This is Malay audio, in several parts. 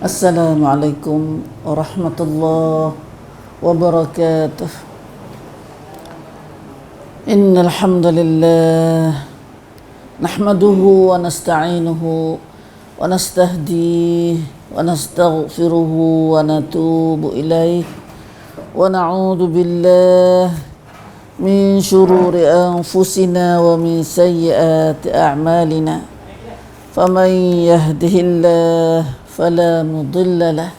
Assalamualaikum warahmatullahi wabarakatuh. Innal hamdalillah nahmaduhu wa nasta'inuhu wa nastahdihi wa nastaghfiruhu wa natubu ilaih wa na'udzu billahi min syururi anfusina wa min sayyiati a'malina. Faman yahdihillahu فلا مضل له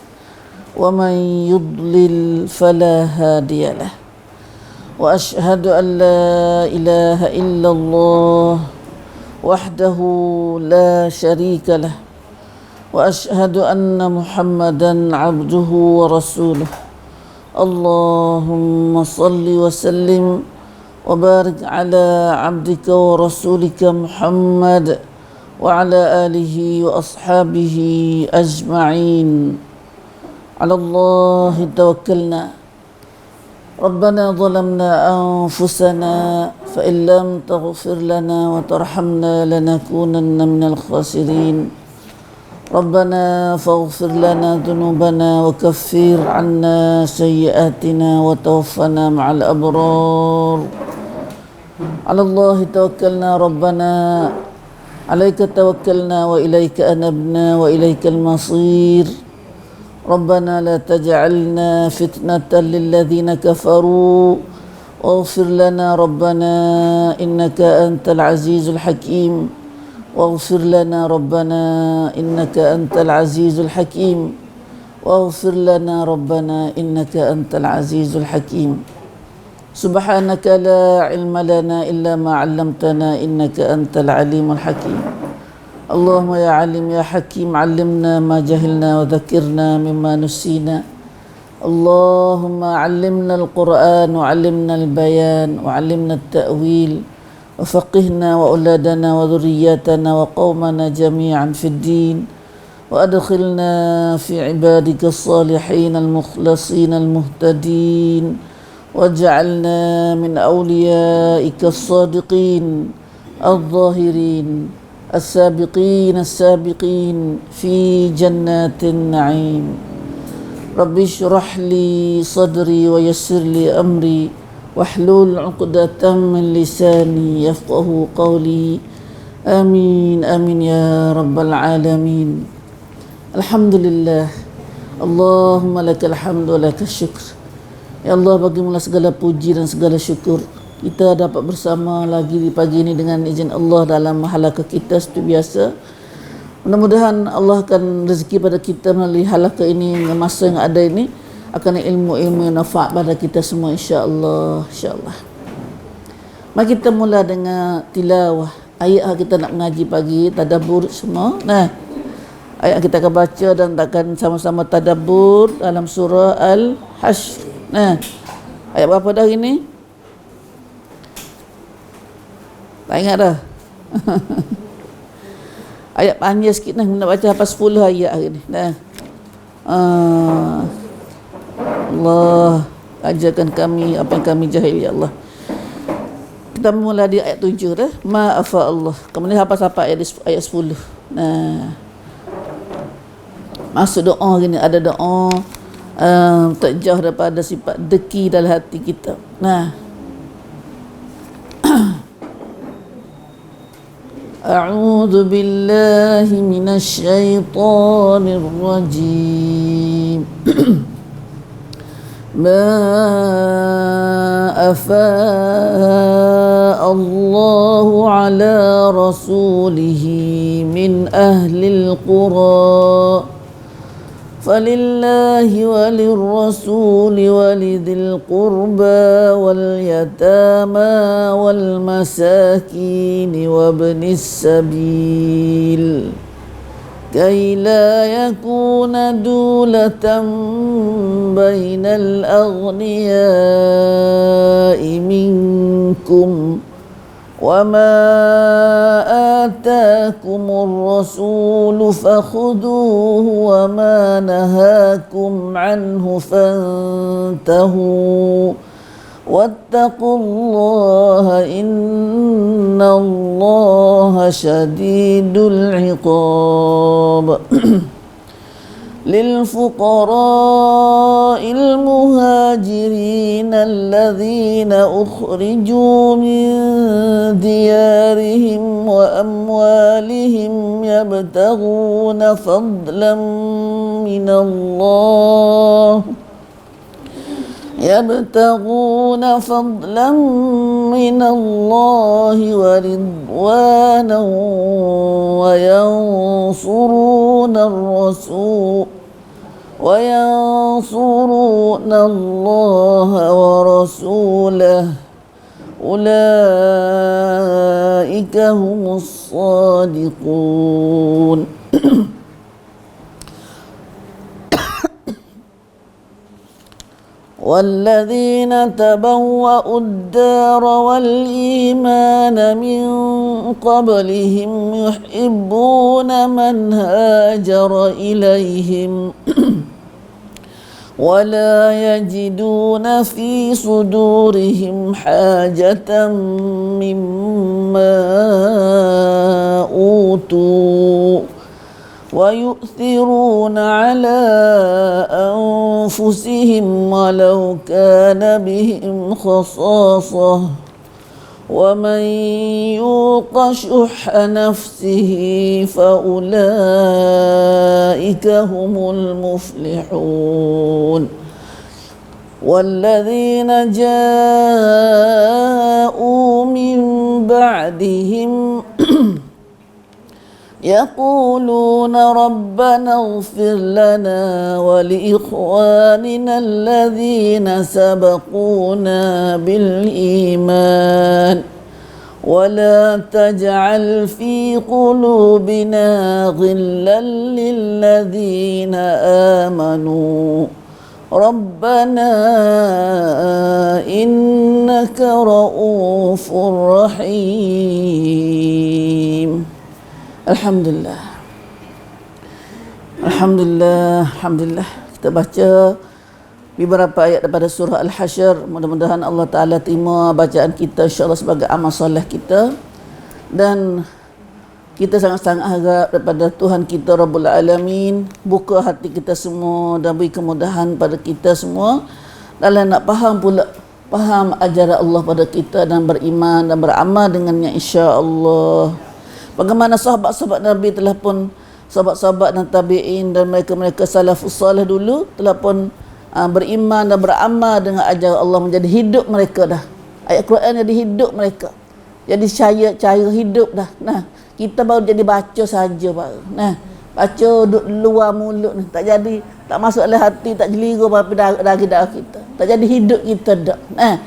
ومن يضلل فلا هادي له وأشهد أن لا إله إلا الله وحده لا شريك له وأشهد أن محمدا عبده ورسوله اللهم صل وسلم وبارك على عبدك ورسولك محمد وعلى آله وأصحابه أجمعين. على الله توكلنا ربنا ظلمنا أنفسنا فإن لم تغفر لنا وترحمنا لنكونن من الخاسرين. ربنا فاغفر لنا ذنوبنا وكفر عنا سيئاتنا وتوفنا مع الأبرار. على الله توكلنا ربنا عليك توكلنا وإليك أنبنا وإليك المصير. ربنا لا تجعلنا فتنة للذين كفروا واغفر لنا ربنا إنك أنت العزيز الحكيم. واغفر لنا ربنا إنك أنت العزيز الحكيم. واغفر لنا ربنا إنك أنت العزيز الحكيم. سبحانك لا علم لنا إلا ما علمتنا إنك أنت العليم الحكيم. اللهم يا عليم يا حكيم علمنا ما جهلنا وذكرنا مما نسينا. اللهم علمنا القرآن وعلمنا البيان وعلمنا التأويل وفقهنا وأولادنا وذرياتنا وقومنا جميعا في الدين وأدخلنا في عبادك الصالحين المخلصين المهتدين واجعلنا من أوليائك الصادقين الظاهرين السابقين في جنات النعيم. رب اشرح لي صدري ويسر لي أمري واحلل عقدة من لساني يفقه قولي. آمين آمين يا رب العالمين. الحمد لله اللهم لك الحمد ولك الشكر. Ya Allah, bagimulah segala puji dan segala syukur. Kita dapat bersama lagi di pagi ini dengan izin Allah dalam halaqah kita seperti biasa. Mudah-mudahan Allah akan rezeki pada kita melalui halaqah ini, masa yang ada ini akan ilmu-ilmu yang nafa' pada kita semua, insya-Allah. Mari kita mula dengan tilawah. Ayat kita nak mengaji pagi, tadabbur semua. Nah, ayat kita akan baca dan akan sama-sama tadabbur dalam surah Al-Hashr. Nah, ayat berapa dah hari ni? Tak ingat dah. Ayat panjang sikit nak baca apa 10 ayat hari ni. Nah. Allah ajarkan kami apa yang kami jahil, ya Allah. Kita mula di ayat 7 dah. Ma'afa Allah. Kemudian apa-apa ayat 10. Nah. Masuk doa hari ni, ada doa tak jauh daripada sifat deki dalam hati kita. Nah, a'udzu billahi minasy syaithanir rajim. Ma afa Allahu ala rasulihi min ahlil qura فلله وللرسول ولذي القربى واليتامى والمساكين وابن السبيل كي لا يكون دولة بين الأغنياء منكم وما آتاكم الرسول فخذوه وما نهاكم عنه فانتهوا واتقوا الله إن الله شديد العقاب للفقراء المهاجرين الذين أخرجوا من ديارهم وأموالهم يبتغون فضلا من الله ورضوانا وينصرون الله ورسوله أولئك هم الصادقون. والذين تبوأوا الدار والإيمان من قبلهم يحبون من هاجر إليهم ولا يجدون في صدورهم حاجة مما أوتوا ويؤثرون على أنفسهم ولو كان بهم خصاصة ومن يوق شح نفسه فأولئك هم المفلحون. والذين جاءوا من بعدهم يقولون ربنا اغفر لنا ولإخواننا الذين سبقونا بالإيمان ولا تجعل في قلوبنا غلا للذين آمنوا ربنا إنك رؤوف رحيم. Alhamdulillah. Kita baca beberapa ayat daripada surah Al-Hasyr. Mudah-mudahan Allah Ta'ala terima bacaan kita, insyaAllah sebagai amal soleh kita. Dan kita sangat-sangat harap daripada Tuhan kita Rabbul Alamin buka hati kita semua dan beri kemudahan pada kita semua dalam nak faham ajaran Allah pada kita dan beriman dan beramal dengannya, insya-Allah. Bagaimana sahabat-sahabat Nabi telah pun, sahabat-sahabat dan tabi'in dan mereka-mereka salafus salih dulu telah pun beriman dan beramal dengan ajaran Allah, menjadi hidup mereka dah. Ayat Quran jadi hidup mereka. Jadi cara hidup dah. Nah, kita baru jadi baca saja baru. Nah, baca duduk luar mulut ni, tak jadi, tak masuk dalam hati, tak jeliru apa dari darah kita. Tak jadi hidup kita dah. Nah,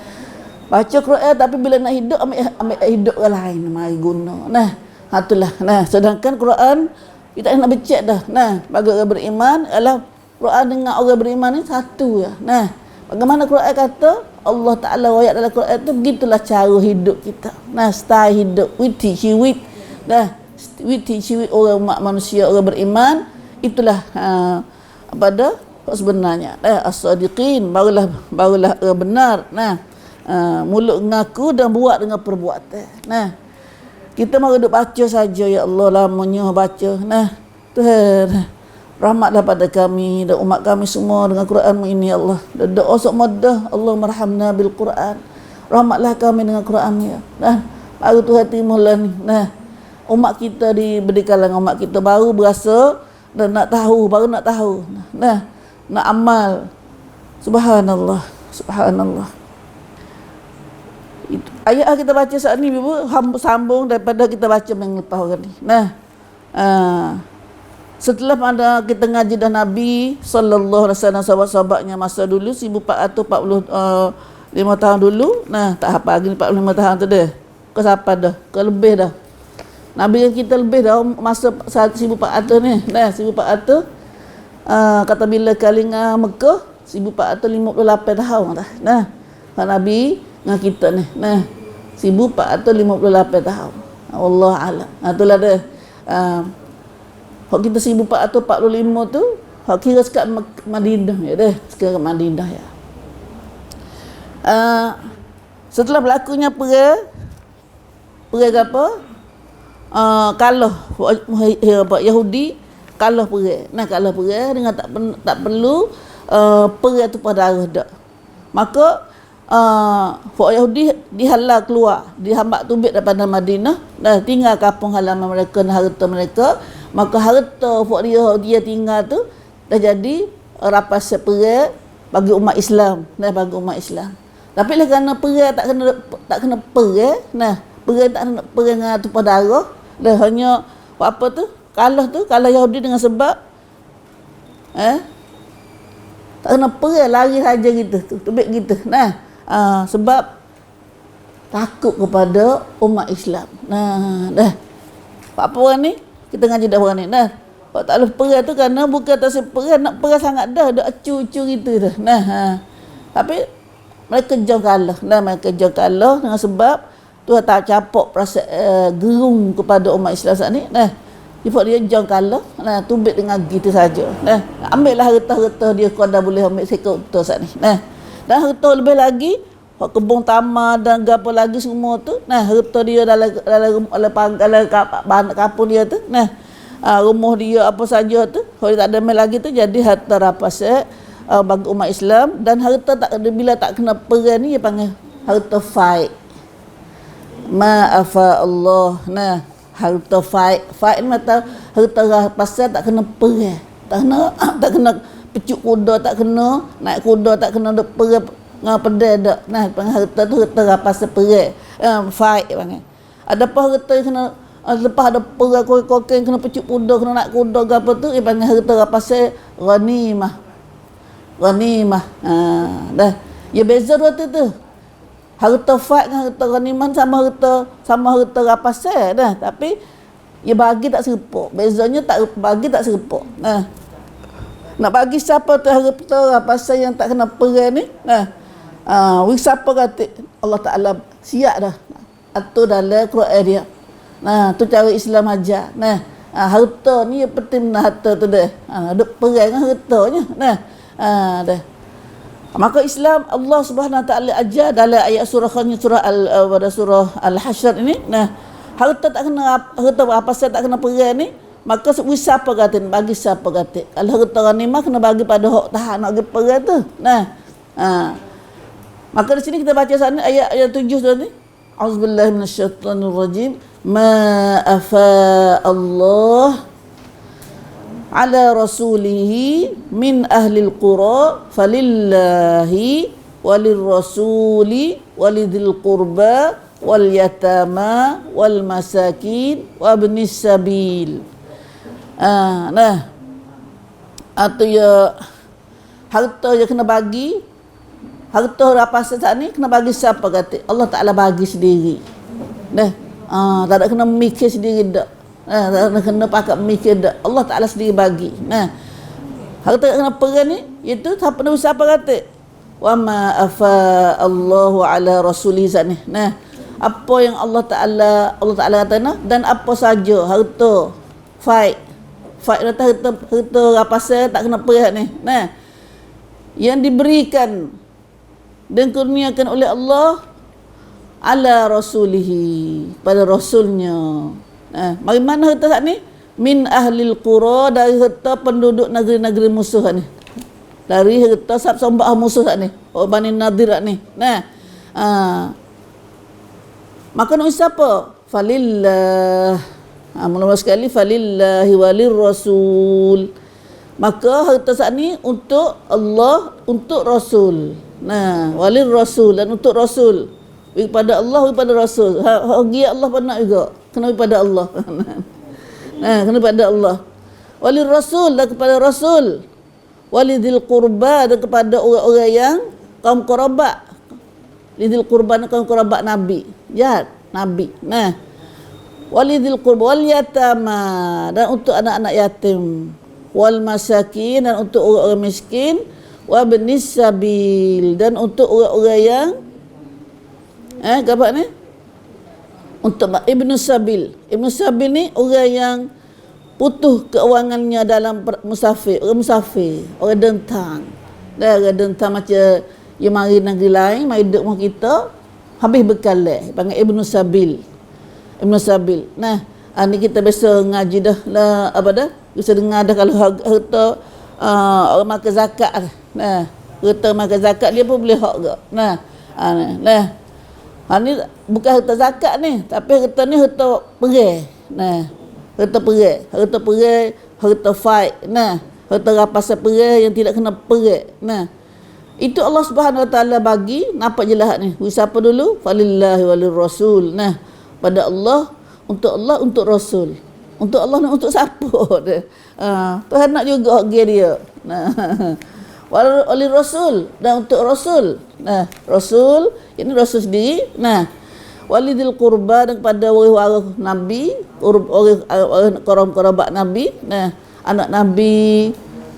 baca Quran tapi bila nak hidup ambil hidup orang lain mari guna. Nah, itulah. Nah, sedangkan Quran kita nak becek dah. Nah, bagi orang beriman adalah Quran dengan orang beriman ni satu ya. Nah, bagaimana Quran kata Allah Ta'ala ayat dalam Quran tu, begitulah cara hidup kita. Nah, style hidup we teach you orang umat manusia, orang beriman, itulah pada sebenarnya as-sadiqin, barulah orang benar. Nah, mulut mengaku dan buat dengan perbuatan. Nah, kita mahu duduk baca saja, ya Allah, lamanya baca. Nah, Tuhan, rahmatlah pada kami dan umat kami semua dengan Quran ini, ya Allah. Dan doa sokmadah, Allah marhamna bil Quran. Rahmatlah kami dengan Quran ya. Nah, baru Tuhan terimalah ni. Nah, umat kita di kalangan umat kita baru berasa dan nak tahu, baru nak tahu. Nah, nak amal. Subhanallah, subhanallah. Ayat kita baca saat ni Ibu sambung daripada kita baca minggu lepas tadi. Nah, setelah pada kita ngaji dah Nabi sallallahu alaihi wasallam sahabat-sahabatnya masa dulu 1445 tahun dulu. Nah, tak apa lagi 45 tahun tu dah. Ke siapa dah? Ke lebih dah. Nabi yang kita lebih dah masa 1400 ni. Nah, 1400 kata bila kalinga Mekah 1458 tahun dah. Nah, Nabi dengan kita ni. Nah, 1458 tahun. Allah alam. Itulah dia. Hak kita 1445 tu, hak kira sekat Madinah ya dah. Sekarang Madinah ya. Setelah berlakunya perang apa? Kalau Yahudi kalah perang. Nah, kalah perang dengan tak perlu perang tu pada arah dak. Maka folk Yahudi dihalau keluar, dihambak tubik daripada Madinah, dah tinggal kampung halaman mereka dan harta mereka. Maka harta folk dia tinggal tu dah jadi rapas perang bagi umat Islam, bagi umat Islam. Tapi lah kerana perang tak kena perang, perang tak kena perang tu pada arah, dah hanya apa tu? Kalah Yahudi dengan sebab tak kena perang, lari saja gitu, tubik gitu. Sebab takut kepada umat Islam. Dah. Apa orang ni? Kita ngaji dah orang ni. Pak tak boleh perang tu kerana bukan tak perang, nak perang sangat dah acu-acu gitu dah. Tapi mereka jauh kalah. Mereka jauh kalah dengan sebab Tuhan tak capok perasaan gerung kepada umat Islam saat ni. Dia jauh kalah. Tubik dengan gitu saja. Ambillah harta-harta dia kau dah boleh ambil sekot betul saat ni. Dan harta lebih lagi kebun tamar dan apa lagi semua tu. Harta dia dalam kampung dia tu. Rumah dia apa saja tu, kalau tak ada mai lagi tu jadi harta rapas bagi umat Islam. Dan harta bila tak kena perang ni dia panggil harta fight. Ma'afa Allah. Harta fight ni mata harta rapas tak kena perang. Tak kena pecuk kuda, tak kena naik kuda, tak kena duk perang dengan pedai dak. Panggil harta tu harta rapas perang. Fight panggil. Ada apa harta yang kena lepas ada perang kokeng kena pecuk kuda, kena nak kuda ke apa tu, dia panggil harta rapas ghanimah. Dah. Ya beza dua tu. Harta fight dengan harta ghanimah sama harta rapas dah, tapi dia bagi tak serupa. Bezanya tak bagi tak serupa. Nak bagi siapa tu harta rapas yang tak kena perang ni? Siapa kata Allah Taala siap dah. Atur dalam Quran dia. Tu cara Islam ajar. Harta ni penting harta tu dah. Duk perang dengan hartanya. Dah. Maka Islam Allah Subhanahu Wa Taala ajar dalam ayat surah Al-Hasyr ini. Harta tak kena harta apa saja tak kena perang ni, maka siapa kata bagi siapa kata. Kalau harta ghanimah kena bagi pada hak tahan nak pergi perang tu. Maka di sini kita baca sana ayat 7 tadi. Auzubillahi minasyaitonir rajim. Ma afa Allah ala rasulihi min ahlil qura falillahi walirrasuli walidil qurba wal yatama wal masakin wa ibnis sabil. Atau ya harta yang kena bagi, harta rapas saat ni kena bagi siapa kata? Allah Taala bagi sendiri. Tak ada kena mikir sendiri dak. Tak ada kena pakai mikir dak. Allah Taala sendiri bagi. Harta kena perang ni itu siapa kata? Wa ma afa Allahu ala rasuli zani. Apa yang Allah Taala kata dan apa saja harta fight harta rapas tak kena perang ni. Yang diberikan dan kurniakan oleh Allah ala rasulihi pada rasulnya. Bagaimana harta saat ni? Min ahlil qura, dari harta penduduk negeri-negeri musuh ni. Dari harta sambah musuh saat ni. Bani Nadir ni. Maka nak siapa? Falillah. Mula-mula sekali falillahi walir rasul. Maka harta saat ni untuk Allah, untuk Rasul. Walir rasul dan untuk Rasul. Kepada Allah, kepada Rasul. Hagi Allah pernah juga. Kena kepada Allah. Kena kepada Allah. Walir Rasul dan kepada Rasul. Walidil qurba dan kepada orang-orang yang kaum quraba. Lidil qurba dan kaum quraba Nabi. Ya, Nabi. Walidil qurba wal yatama dan untuk anak-anak yatim. Wal masakin dan untuk orang-orang miskin. Wa ibnis sabil dan untuk orang-orang yang apa ni? Untuk Ibnu Sabil. Ibnu Sabil ni orang yang putus keuangannya dalam musafir, orang musafir, orang dentang. Orang dentang macam yang mari negeri lain, mari duduk rumah kita, habis bekal panggil Ibnu Sabil. Ibnu Sabil. Ni kita biasa ngaji dah lah apa dah? Bisa dengar dah kalau harta orang makan zakat. Nah, harta makan zakat dia pun boleh hak ke. Nah, nah. Ni bukan harta zakat ni, tapi harta ni harta perang. Nah, harta perang, harta fight. Nah, harta rampasan perang yang tidak kena perang. Nah, itu Allah Subhanahu Wa Taala bagi, nampak jelas ni. Siapa dulu? Falillahi walil rasul. Nah, pada Allah, untuk Rasul. Untuk Allah ni untuk siapa dia? Tuhan nak juga hak dia. Nah, walil rasul dan untuk Rasul. Nah, Rasul ini Rasul sendiri. Nah, walidil qurba dan kepada waris Nabi, orang kerabat Nabi. Nah, anak Nabi,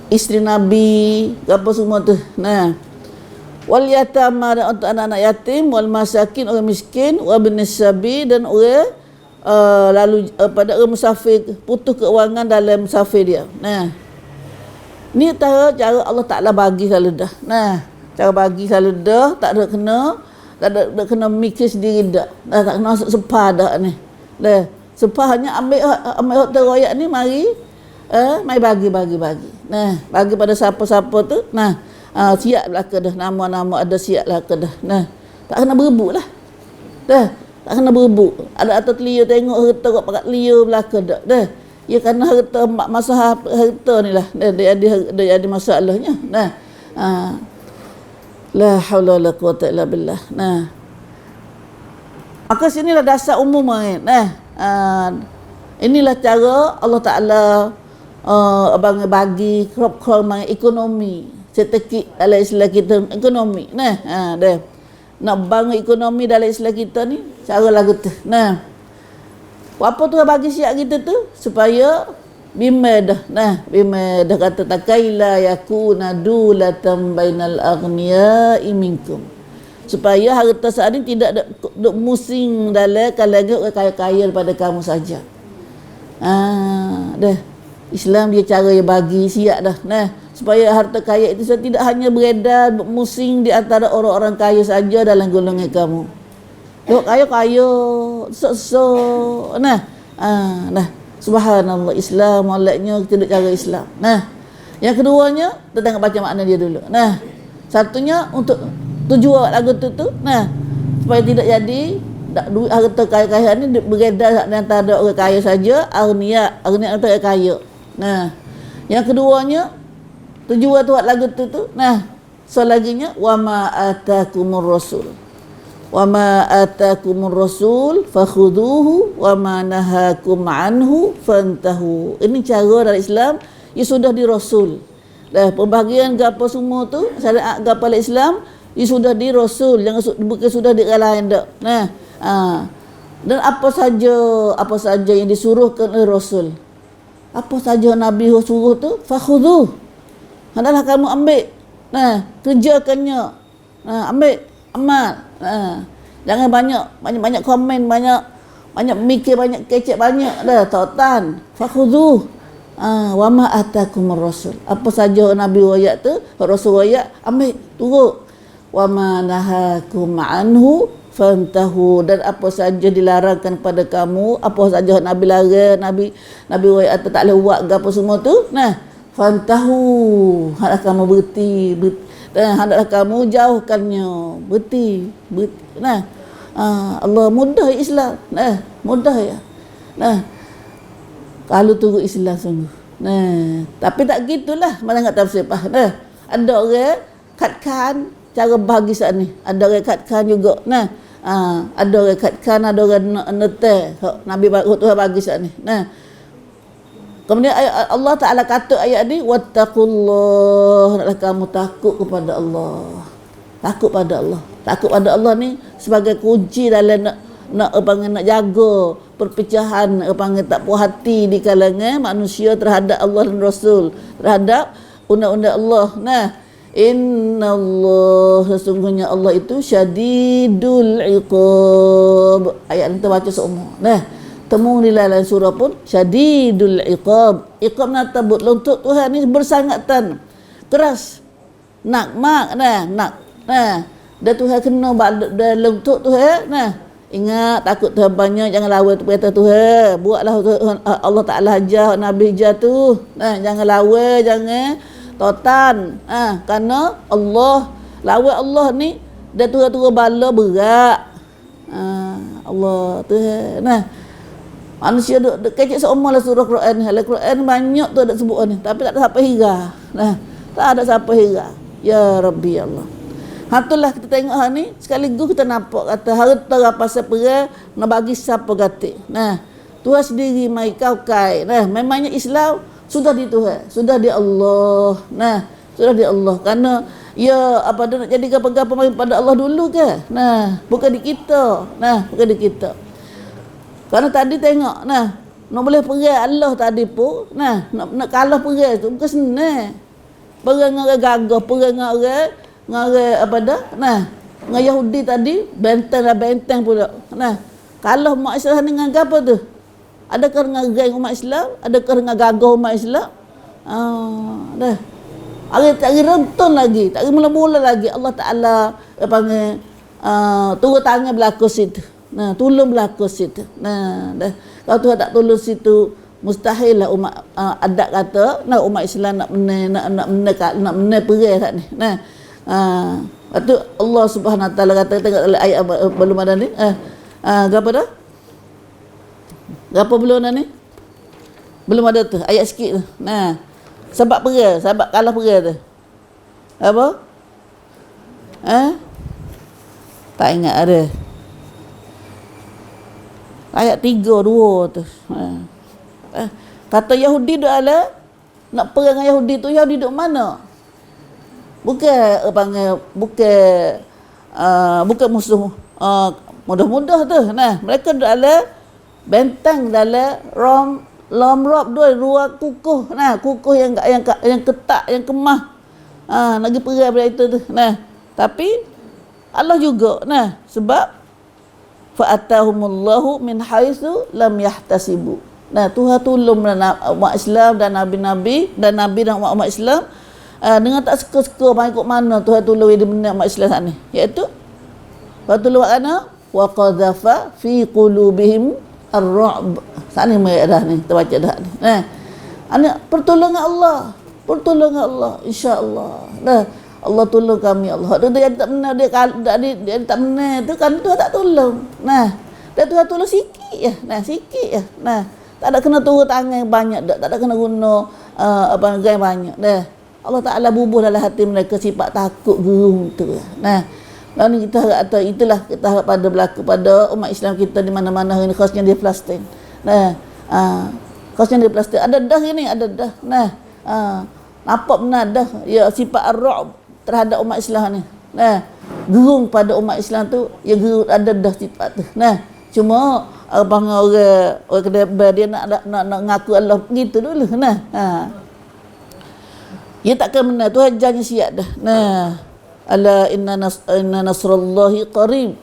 isteri Nabi, apa semua tu. Nah, wal yatama dan untuk anak-anak yatim, wal masakin orang miskin, wa binis sabi dan orang pada orang musafir, putus keuangan dalam musafir dia. Nah, ni cara Allah Ta'ala bagi selalu dah. Nah, cara bagi selalu dah, tak ada kena mikir sendiri dah. Tak kena sepah dah ni. Dah, sepah hanya ambil teroyak ni mari bagi. Nah, bagi pada siapa-siapa tu. Nah, siap belaka dah, nama-nama ada siap belaka dah. Nah, tak kena berebut lah. Dah, tak kena berebut. Ada atas telia tengok harta kat pakat telia belaka dah. Dah. Ya kerana harta masalah harta ni lah dia ada masalahnya. Nah, la haula wala quwata illa billah. Nah, maka sinilah dasar umum kan. Nah, inilah cara Allah Ta'ala bagi crop ekonomi setekik dalam Islam kita, ekonomi. Nah, dah nak bangun ekonomi dalam Islam kita ni cara lagu tu. Nah, apa tu bagi siap kita tu supaya bimadah. Nah, bimadah kata takaila yakuna dulatan bainal aghniya'i minkum, supaya harta saat ini tidak duk musing dalam kalangan orang kaya-kaya daripada kamu saja. Dah Islam dia cara yang bagi siap dah. Nah, supaya harta kaya itu tidak hanya beredar musing di antara orang-orang kaya saja dalam golongan kamu. Tengok kaya so. Nah, subhanallah, Islam moleknya kita duk cara Islam. Nah, yang keduanya kita tengok baca makna dia dulu. Nah, satunya untuk tujuan lagu tu. Nah, supaya tidak jadi duit harta kaya-kaya ni beredar di antara orang kaya saja, agniya antara kaya. Nah, yang keduanya tujuan tu lagu tu. Nah, selaginya wa ma atakumur rasul. Wa ma atakumur rasul fakhuduhu wa ma nahakum anhu fantahu. Ini cara dalam Islam ia sudah di rasul. Dah pembahagian gapo semua tu syariat gapo dalam Islam ia sudah di rasul, jangan bukan sudah di lain dak. Nah, dan apa saja yang disuruhkan oleh rasul, apa saja Nabi suruh tu fakhudhu, hendaklah kamu ambil. Nah, kerjakannya. Nah, ambil amal. Jangan banyak komen, banyak mikir, banyak kecek, banyak dah tautan. Fakhudhu wa ma atakumur rasul. Apa saja Nabi wayak tu, Rasul wayak, ambil, turut. Wa ma nahakum anhu fantahu, dan apa saja dilarangkan pada kamu, apa saja Nabi larang, Nabi wayak tak boleh buat apa semua tu. Nah, fantahu, hendaklah kamu berhenti. Dan hendaklah kamu jauhkannya, berhenti. Nah, Allah mudah Islam. Nah, mudah ya. Nah, kalau turut Islam sungguh. Nah, tapi tak gitulah, mana enggak tafsir apa. Nah, ada orang katkan cara bahagi saat ni. Ada orang katkan juga. Nah, ada orang katkan, ada orang nete. Nabi Tuhan bagi saat ni. Nah, kemudian Allah Ta'ala kata ayat ni, wattaqullah, hendaklah kamu takut kepada Allah. Takut pada Allah. Takut pada Allah ni sebagai kunci dalam nak jaga perpecahan, tak puas hati di kalangan manusia terhadap Allah dan Rasul, terhadap undang-undang Allah. Nah, innallah, sesungguhnya Allah itu syadidul iqab. Ayat ni kita baca semua. Nah, temu di dalam surah pun syadidul iqab. Iqab nak tabut untuk Tuhan ni bersangatan keras. Nak. Dan Tuhan kena dalam untuk Tuhan. Nah, Ingat takut Tuhan banyak, jangan lawan tu kata Tuhan. Buatlah Tuhan, Allah Taala ajar Nabi ajar tu. Jangan lawan, jangan totan. Kerana Allah lawan Allah ni dia turun bala berat. Allah Tuhan. Manusia duk kecik seumur lah surah Quran ni. Quran banyak tu ada sebut ni, tapi tak ada siapa hira. Tak ada siapa hira. Ya Rabbi Allah. Itulah kita tengok ni, sekaligus kita nampak kata harta rapasan perang nak bagi siapa gatik. Tuhan sendiri mai kau kai. Memangnya Islam sudah di Tuhan, sudah di Allah. Sudah di Allah. Kerana ya apa dia nak jadikan pegang pada Allah dulu ke? Bukan di kita. Bukan di kita. Kerana tadi tengok, nak boleh perang Allah tadi pun, nak kalah perang tu bukan senang. Perang dengan orang gagah, perang dengan orang apa dah? Dengan Yahudi tadi benteng pula. Kalau umat Islam dengan apa tu? Adakah dengan geng umat Islam? Adakah dengan gagah umat Islam? Dah. Hari rentun lagi, tak mula-mula lagi Allah Taala panggil turun tangan berlaku situ. Tolong berlaku situ. Dah. Kalau Tuhan tak tolong situ, mustahil lah umat adat kata umat Islam nak menang perang tak ni. Itu Allah Subhanahu Wa Taala kata, tengok dalam ayat belum ada ni. Berapa dah? Berapa belum ada ni? Belum ada tu, ayat sikit tu. Sebab perang, sebab kalah perang tu. Apa? Tak ingat ada. Ayat 3:2 tu. Kata Yahudi duk ala nak perang dengan Yahudi tu, Yahudi duk mana? Bukan musuh mudah-mudah tu. Mereka duk ala bentang dalam lom dua kukuh. Kukuh yang ketak, yang kemah. Lagi perang pada itu tu. Tapi Allah juga sebab fa'atahumullahu min haitsu lam yahtasibu. Tuhan tolong umat Islam dan nabi-nabi dan nabi dan umat Islam dengan tak suka-suka ikut mana Tuhan tolong dia benar umat Islam saat ni, iaitu Tuhan tolong kerana wa qadhafa fi qulubihim ar-ru'b. Saat ni dah ni kita baca dah ni. Pertolongan Allah insya-Allah. Allah tolong kami, Allah. Dia tak benar, dia tak benar tu kan Tuhan tak tolong. Dia Tuhan tolong sikit je. Sikit je. Tak ada kena turun tangan banyak dak, tak ada kena guna gaya banyak dah. Allah Taala bubuh dalam hati mereka sifat takut gerung tu. Lalu ni kita harap atau itulah kita harap pada berlaku pada umat Islam kita di mana-mana hari ni, khasnya di Palestin. Khasnya di Palestin ada dah ini, ada dah. Nampak benar dah ya sifat ar-ru'b terhadap umat Islam ni. Gerung pada umat Islam tu, ya gerung ada dah sifat tu. Cuma orang kedai dia nak ngaku Allah gitu dulu. Dia takkan benar, Tuhan janji siap dah. Ala inna nasrallahi qarib.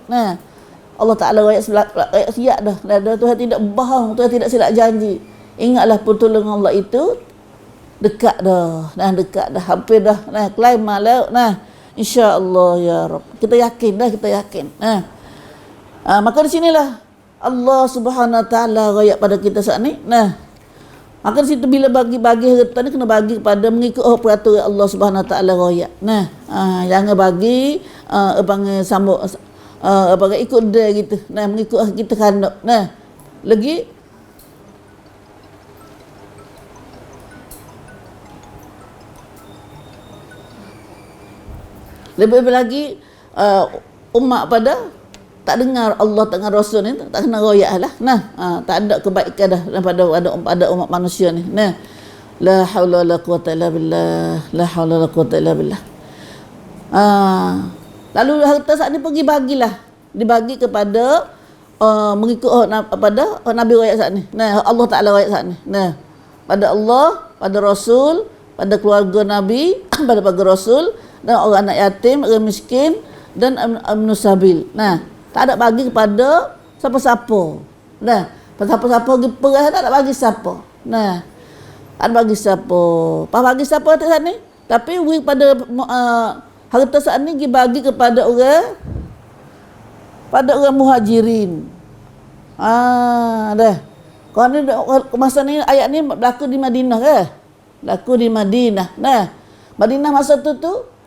Allah Taala ayat siap dah. Tuhan tidak bohong, Tuhan tidak silap janji. Ingatlah pertolongan Allah itu dekat dah. Dekat dah, hampir dah. Klaim malau. Insya-Allah ya Rabb. Kita yakin. Maka di sinilah Allah Subhanahu Wa Taala royak pada kita saat ni. Maka di situ bila bagi harta ni kena bagi kepada mengikut peraturan Allah Subhanahu Wa Taala royak. Jangan bagi sambut ikut dia gitu. Mengikut kita kandak. Lagi lebih lagi umat pada tak dengar Allah, tak dengar Rasul ni, tak kena royak lah. Tak ada kebaikan dah pada umat manusia ni. La haula wala quwata illa billah. La haula wala quwata illa billah. Lalu harta saat ni dibagi kepada mengikut pada Nabi royak saat ni. Allah Taala royak saat ni. Pada Allah, pada Rasul, pada keluarga Nabi, pada Rasul, dan orang anak yatim, orang miskin dan amnu sabil. Tak ada bagi kepada siapa-siapa. Siapa-siapa pergi perang tak ada bagi siapa. Tak ada bagi siapa. Pas bagi siapa tu saat ni? Tapi pada harta saat ni dibagi kepada orang pada orang Muhajirin. Dah. Kau ni masa ni ayat ni berlaku di Madinah ke? Berlaku di Madinah. Nah, Madinah masa tu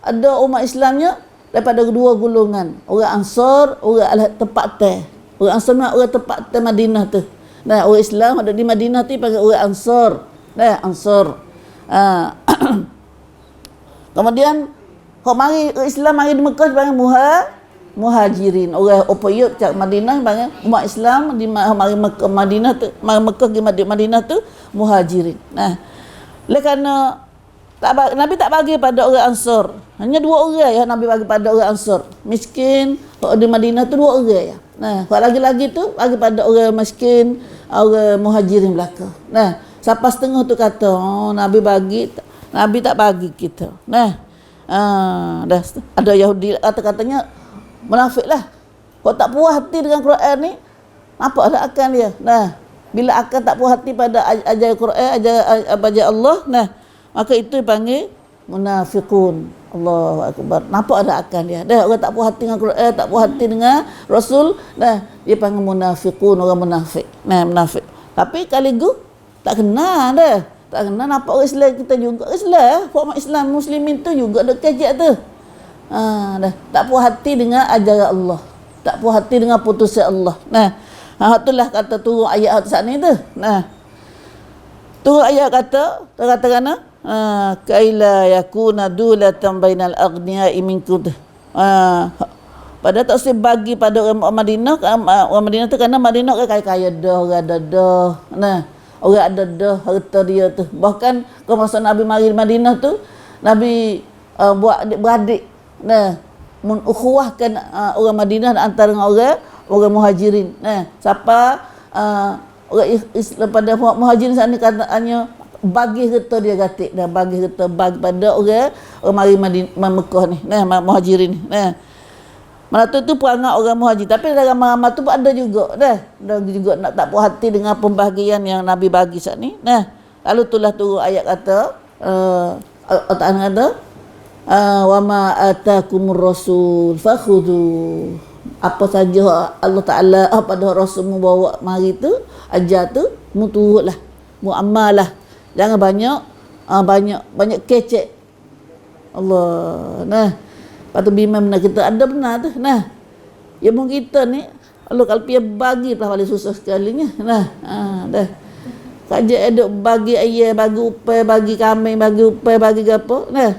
ada umat Islamnya daripada dua golongan. Orang Ansar, orang tempat teh. Orang Ansar ni orang tempat teh Madinah tu. Nah, orang Islam ada di Madinah tu panggil orang Ansar. Nah, Ansar. Kemudian orang mari Islam mari di Mekah panggil Muhajirin. Orang opayut kat Madinah panggil umat Islam di mari Mekah Madinah tu, mari Mekah di Madinah tu Muhajirin. Nah, oleh kerana Nabi tak bagi pada orang Ansar. Hanya dua orang ya Nabi bagi pada orang Ansar. Miskin di Madinah tu dua orang ya. Nah, kalau lagi-lagi tu bagi pada orang miskin, orang Muhajirin belaka. Nah, siapa setengah tu kata, Nabi tak bagi kita. Nah, dah ada Yahudi katanya munafik lah. Kalau tak puas hati dengan Quran ni, apa ada akan dia? Nah, bila akan tak puas hati pada ajaran Quran, ajaran Allah, nah, maka itu dipanggil munafiqun. Allahu akbar. Nampak ada akan dia. Dah orang tak puas hati dengan Quran, tak puas hati dengan Rasul, dah dia panggil munafiqun, orang munafik. Nah, munafik. Tapi kaligu tak kenal dah. Tak kenal nampak orang Islam kita juga. Islam, umat Islam muslimin tu juga ada kejap tu. Dah tak puas hati dengan ajaran Allah. Tak puas hati dengan putusan Allah. Nah, itulah kata turun ayat saat ni tu. Nah, turun ayat kata kaila yakuna dulatan bainal aghniya'i minkum. Pada tak usah bagi pada orang Madinah. Orang Madinah tu kerana Madinah orang kaya-kaya dah, orang ada dah. Nah, orang ada dah harta dia tu. Bahkan kalau masa Nabi mari Madinah tu, Nabi buat adik-beradik. Nah, ukhuwahkan orang Madinah antara dengan orang Muhajirin. Nah, siapa orang Islam pada Muhajirin sana katanya bagi harta dia gatik dan bagi harta bagi pada orang mari Mekah ni. Nah, Muhajirin ni. Nah, mana tu perangai orang Muhajir, tapi dalam ramai tu ada juga dah. Ada juga nak tak puas hati dengan pembahagian yang Nabi bagi saat ni. Nah, lalu itulah turun ayat kata Allah Ta'ala kata wa ma atakumur rasul fakhudhu. Apa saja Allah Ta'ala pada Rasul bawa mari tu, ajar tu, mu turutlah, mu amallah. Jangan banyak kecek. Allah. Nah, patu bimam nak kita ada benar tu. Nah, ya mung kita ni kalau dia bagi lah paling susah sekalinya. Nah, dah. Kaje ada bagi ayah, bagi upai, bagi kami, bagi upai, bagi gapo. Nah,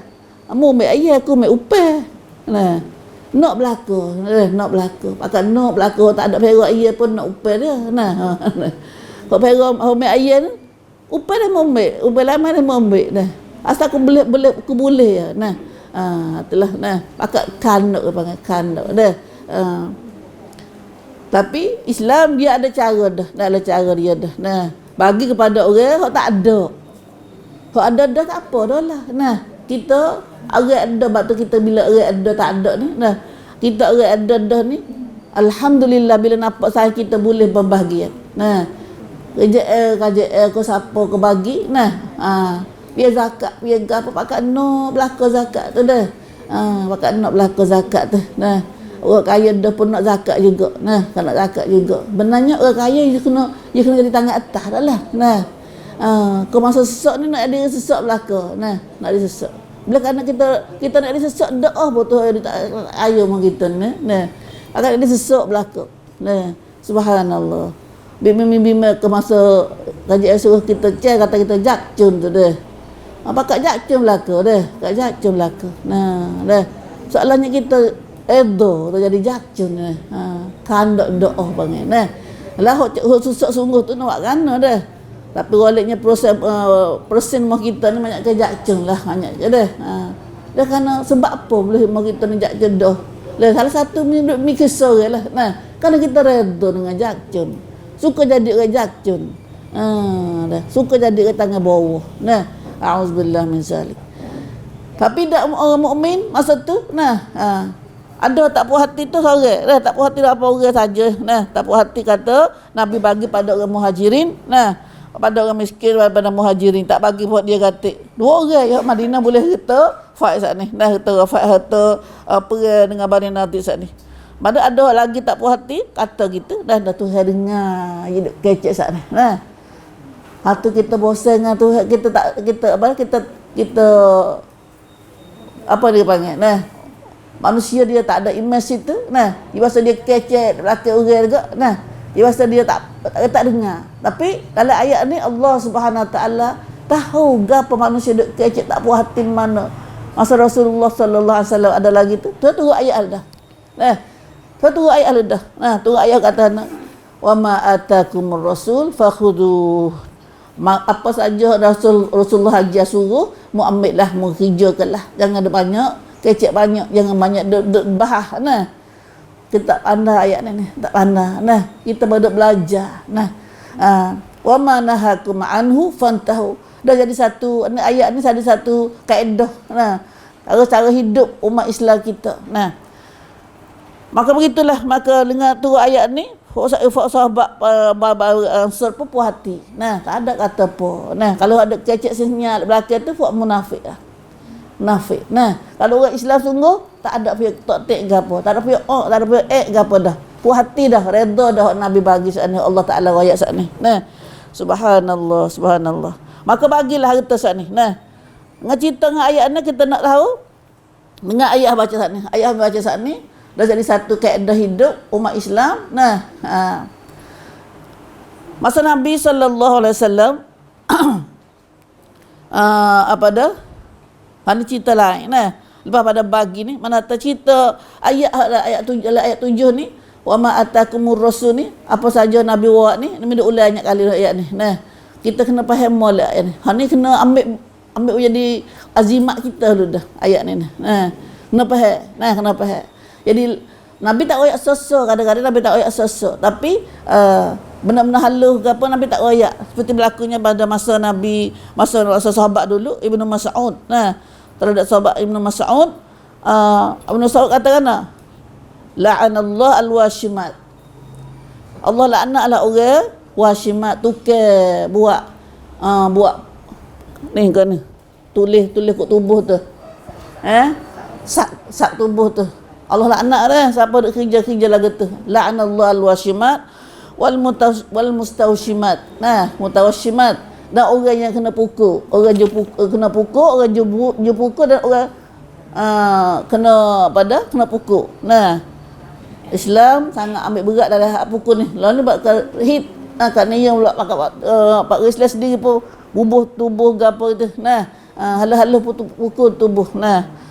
mu mek ayah, aku mek upai. Nah, nak berlaku. Nak berlaku. Pakai nak berlaku tak ada perak ayah pun nak upai dia. Nah, kau perak mek ayah ni upai dah mau mek, upai lama dah mau mek dah. Asal aku boleh ya. Nah, itulah nah pakai kandok panggil kandok dah. Tapi Islam dia ada cara dah, ada cara dia dah. Nah, bagi kepada orang yang tak ada. Kalau ada dah tak apa dah lah. Nah, kita orang ada waktu kita bila orang ada tak ada ni. Nah, kita orang ada dah ni alhamdulillah bila nampak saya kita boleh berbahagian. Nah, kerja ko siapa ko bagi. Nah, biar zakat, biar apa pakai no belaka zakat tu dah. Pakai no belaka zakat tu. Nah, orang kaya dah pun nak zakat juga. Nah, kan nak zakat juga. Benarnya orang kaya dia kena jadi tangan atas dah lah. Nah, kau masa sesak ni nak ada sesak belaka. Nah, nak ada sesak. Bila kerana kita nak ada sesak doa betul ayo mak kita ni. Nah, akan ada sesak belaka. Nah, subhanallah. Bima ke masa kajian suruh kita cek kata kita jakcun tu dah. Pakai jakcun belaka dah. Pakai jakcun belaka. Nah, dah. Soalannya kita edo tu jadi jakcun dah. Kandak doa bangai. Nah, lah susah sungguh tu nak kerana dah. Tapi waliknya persen mah kita ni banyak ke jakcun lah, banyak je dah. Dah kerana sebab apa boleh mah kita ni jakcun dah. Lah salah satu mikir sore lah. Nah, kerana kita redha dengan jakcun. Suka jadi orang jakcun. Dah. Suka jadi orang tangan bawah. Nah, auzubillah min zalik. Tapi dak orang mukmin masa tu, nah, ada tak puas hati tu sore. Dah tak puas hati apa orang saja. Nah, tak puas hati kata Nabi bagi pada orang Muhajirin. Nah, pada orang miskin pada Muhajirin tak bagi buat dia gatik. Dua orang ya Madinah boleh kita fight saat ni. Dah kita fight harta perang dengan Bani Nadir saat ni. Pada ada lagi tak puas hati, kata gitu, dah Tuhan dengar, hidup kecek sat ni. Nah. Hatu kita bosan dengan Tuhan, kita apa dia panggil? Nah. Manusia dia tak ada iman situ. Nah, dia rasa dia kecek belakang orang juga. Nah, dia rasa dia tak dengar. Tapi dalam ayat ni Allah Subhanahu Wa Taala tahu gapo manusia duk kecek tak puas hati mana. Masa Rasulullah sallallahu alaihi wasallam ada lagi tu. Tu turun ayat dah. Nah, tu turun ayat dah. Nah, turun ayat kata nak wa ma atakumur rasul fakhuduh. Apa saja Rasulullah ajar suruh mu ambil lah, mu kerjakanlah. Jangan ada banyak kecek banyak, jangan banyak bahas. Nah, kita tak pandai ayat ni, tak pandai. Nah, kita baru belajar. Nah, wa ma nahakum anhu fantahu. Dah jadi satu ayat ni, ada satu kaedah. Nah, cara hidup umat Islam kita. Nah, maka begitulah, maka dengar tu ayat ni, sahabat Ansar pun puas hati. Nah, tak ada kata apa. Nah, kalau ada kecek senyal belakang tu, buat munafik lah. Munafik. Nah, kalau orang Islam sungguh, tak ada pihak tak gapo, tak ada pihak tak ada pihak gapo dah. Puas hati dah, redha dah Nabi bagi saat ni, Allah Taala royak saat ni. Nah, subhanallah, subhanallah. Maka bagilah harta saat ni. Nah, dengan cerita dengan ayat ni kita nak tahu, dengan ayat baca saat ni. Ayat baca saat ni dah jadi satu kaedah hidup umat Islam. Nah, masa Nabi sallallahu alaihi wasallam apa dah? Ada cerita lain. Nah, lepas pada bagi ni mana tak cerita ayat 7 ni, wa ma atakumur rasul ni, apa saja Nabi buat ni dia ulang banyak kali ayat ni. Nah, kita kena faham molek ayat ni. Ha ni kena ambil jadi azimat kita dulu dah ayat ni. Nah, kena faham. Nah, kena faham. Jadi Nabi tak royak sosok, kadang-kadang Nabi tak royak sosok, tapi benar-benar halus ke apa Nabi tak royak, seperti berlakunya pada masa Nabi, masa sahabat dulu Ibnu Mas'ud. Nah, terhadap sahabat Ibnu Mas'ud, Ibnu Mas'ud katakan, la'anallah al-washimat. Allah laknatlah orang washimat, tukar buat ni kan ni, tulis kat tubuh tu. Sak tubuh tu. Allah laknat dah siapa duk kerja lagu tu. La'anallahu al-washimat wal mustawshimat. Nah, mutawashimat, dan orang yang kena pukul, orang kena pukul, orang je pukul, dan orang kena pukul. Nah, Islam sangat ambil berat dalam hak pukul ni. Lalu ni buat hit kat ni yang pula pak Islam sendiri pun bubuh tubuh gapo gitu. Nah, halu-halu pukul tubuh. Nah,